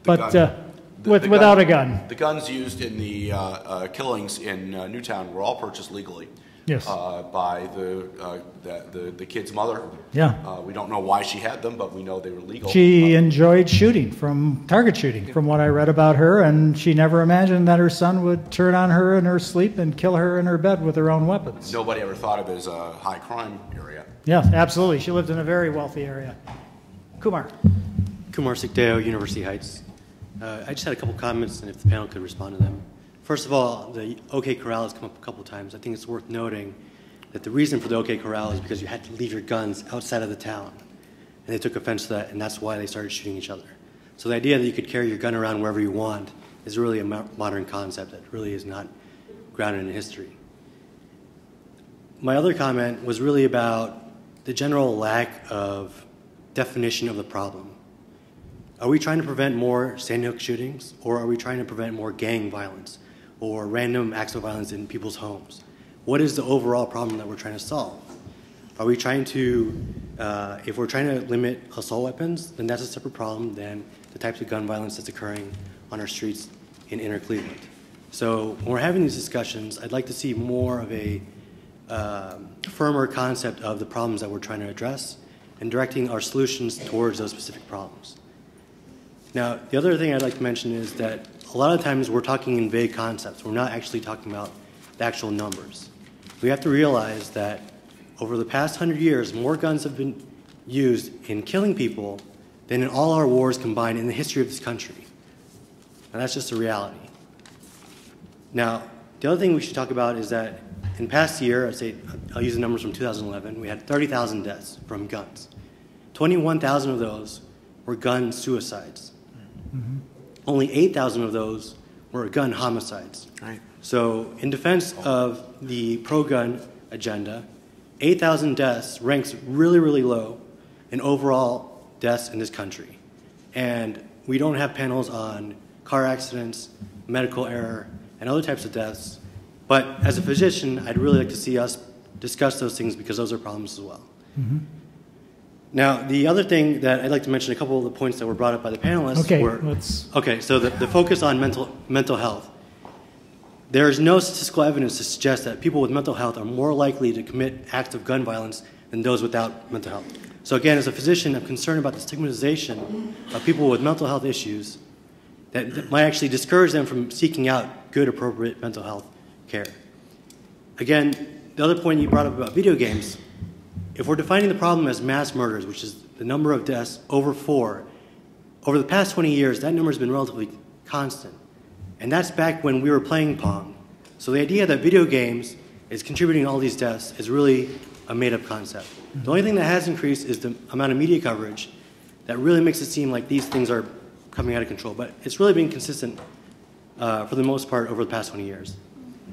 without a gun. The guns used in the killings in Newtown were all purchased legally. Yes. By the kid's mother. Yeah. We don't know why she had them, but we know they were legal. She enjoyed shooting, target shooting, from what I read about her, and she never imagined that her son would turn on her in her sleep and kill her in her bed with her own weapons. Nobody ever thought of it as a high crime area. Yeah, absolutely. She lived in a very wealthy area. Kumar. Kumar Sikdeo, University Heights. I just had a couple comments, and if the panel could respond to them. First of all, the OK Corral has come up a couple times. I think it's worth noting that the reason for the OK Corral is because you had to leave your guns outside of the town. And they took offense to that, and that's why they started shooting each other. So the idea that you could carry your gun around wherever you want is really a modern concept that really is not grounded in history. My other comment was really about the general lack of definition of the problem. Are we trying to prevent more Sandy Hook shootings, or are we trying to prevent more gang violence or random acts of violence in people's homes? What is the overall problem that we're trying to solve? Are we trying to, if we're trying to limit assault weapons, then that's a separate problem than the types of gun violence that's occurring on our streets in inner Cleveland. So when we're having these discussions, I'd like to see more of a firmer concept of the problems that we're trying to address and directing our solutions towards those specific problems. Now, the other thing I'd like to mention is that a lot of times we're talking in vague concepts. We're not actually talking about the actual numbers. We have to realize that over the past 100 years, more guns have been used in killing people than in all our wars combined in the history of this country. And that's just a reality. Now, the other thing we should talk about is that in past year, I'll use the numbers from 2011, we had 30,000 deaths from guns. 21,000 of those were gun suicides. Mm-hmm. Only 8,000 of those were gun homicides. Right. So in defense of the pro-gun agenda, 8,000 deaths ranks really, really low in overall deaths in this country. And we don't have panels on car accidents, medical error, and other types of deaths. But as a physician, I'd really like to see us discuss those things because those are problems as well. Mm-hmm. Now, the other thing that I'd like to mention, a couple of the points that were brought up by the panelists were, so the focus on mental health. There is no statistical evidence to suggest that people with mental health are more likely to commit acts of gun violence than those without mental health. So again, as a physician, I'm concerned about the stigmatization of people with mental health issues that might actually discourage them from seeking out good, appropriate mental health care. Again, the other point you brought up about video games, if we're defining the problem as mass murders, which is the number of deaths over 4, over the past 20 years, that number has been relatively constant. And that's back when we were playing Pong. So the idea that video games is contributing to all these deaths is really a made-up concept. The only thing that has increased is the amount of media coverage that really makes it seem like these things are coming out of control. But it's really been consistent for the most part over the past 20 years.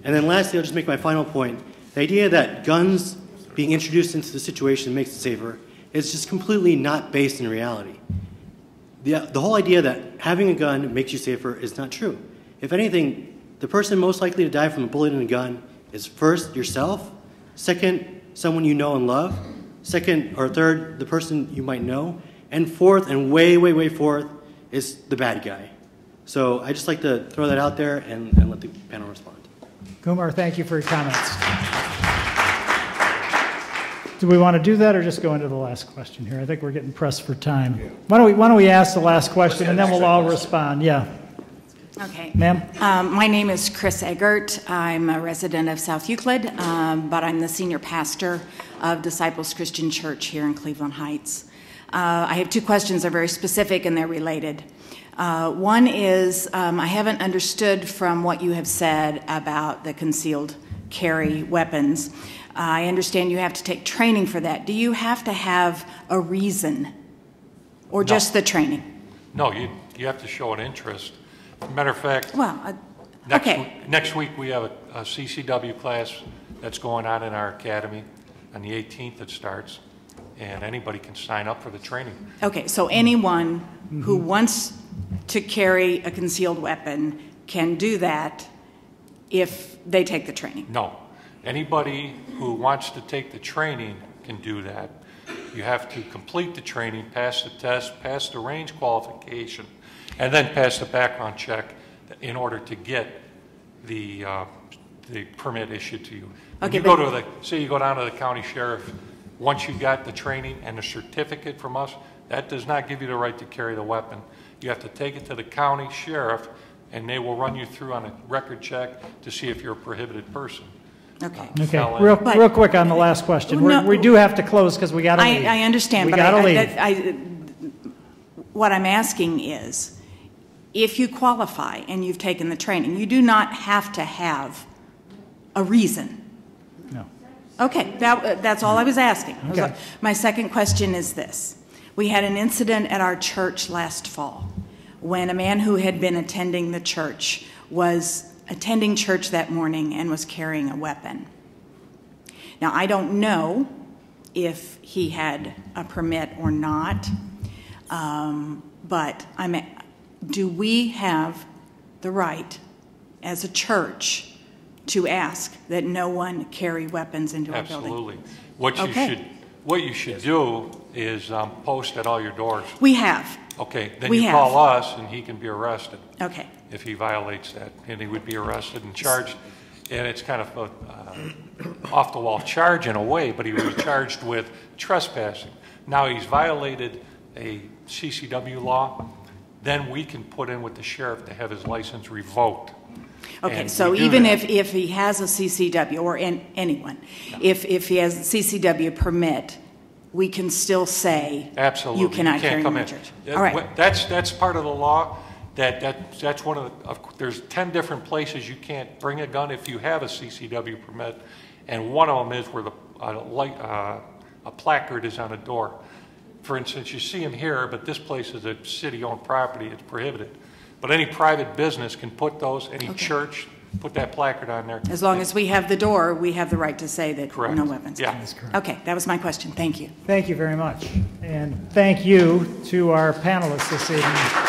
And then lastly, I'll just make my final point. The idea that guns being introduced into the situation makes it safer is just completely not based in reality. The whole idea that having a gun makes you safer is not true. If anything, the person most likely to die from a bullet and a gun is first yourself, second, someone you know and love, second or third, the person you might know, and fourth, and way, way, way fourth, is the bad guy. So I just like to throw that out there and let the panel respond. Kumar, thank you for your comments. Do we want to do that or just go into the last question here? I think we're getting pressed for time. Why don't we ask the last question and then we'll all respond? Yeah. Okay. Ma'am? My name is Chris Eggert. I'm a resident of South Euclid, but I'm the senior pastor of Disciples Christian Church here in Cleveland Heights. I have two questions. They're very specific and they're related. One is, I haven't understood from what you have said about the concealed carry weapons. I understand you have to take training for that. Do you have to have a reason or just the training? No, you have to show an interest. As a matter of fact, okay. Next week we have a CCW class that's going on in our academy. On the 18th it starts, and anybody can sign up for the training. Okay, so anyone who wants to carry a concealed weapon can do that if they take the training? No. Anybody who wants to take the training can do that. You have to complete the training, pass the test, pass the range qualification, and then pass the background check in order to get the permit issued to you. Okay, Say you go down to the county sheriff, once you got the training and the certificate from us, that does not give you the right to carry the weapon. You have to take it to the county sheriff, and they will run you through on a record check to see if you're a prohibited person. Okay. Okay. Real quick on the last question. We do have to close because we got to leave. I understand, but what I'm asking is, if you qualify and you've taken the training, you do not have to have a reason. No. Okay, that's all I was asking. Okay. My second question is this. We had an incident at our church last fall when a man who had been attending the church was attending church that morning and was carrying a weapon. Now, I don't know if he had a permit or not, but do we have the right as a church to ask that no one carry weapons into our building? Absolutely. What you should do is post at all your doors. We have. Okay, then you call us and he can be arrested. Okay. If he violates that, and he would be arrested and charged. And it's kind of a off-the-wall charge in a way, but he was charged with trespassing. Now he's violated a CCW law, then we can put in with the sheriff to have his license revoked. Okay, and so even if he has a CCW, or anyone, if he has a CCW permit, we can still say absolutely you cannot carry come in in. church. All right. That's part of the law. That's one of there's 10 different places you can't bring a gun if you have a CCW permit, and one of them is where a placard is on a door. For instance, you see them here, but this place is a city-owned property. It's prohibited. But any private business can put those, any church, put that placard on there. As long as we have the door, we have the right to say that no weapons. Yeah. That's correct. Okay, that was my question. Thank you. Thank you very much. And thank you to our panelists this evening.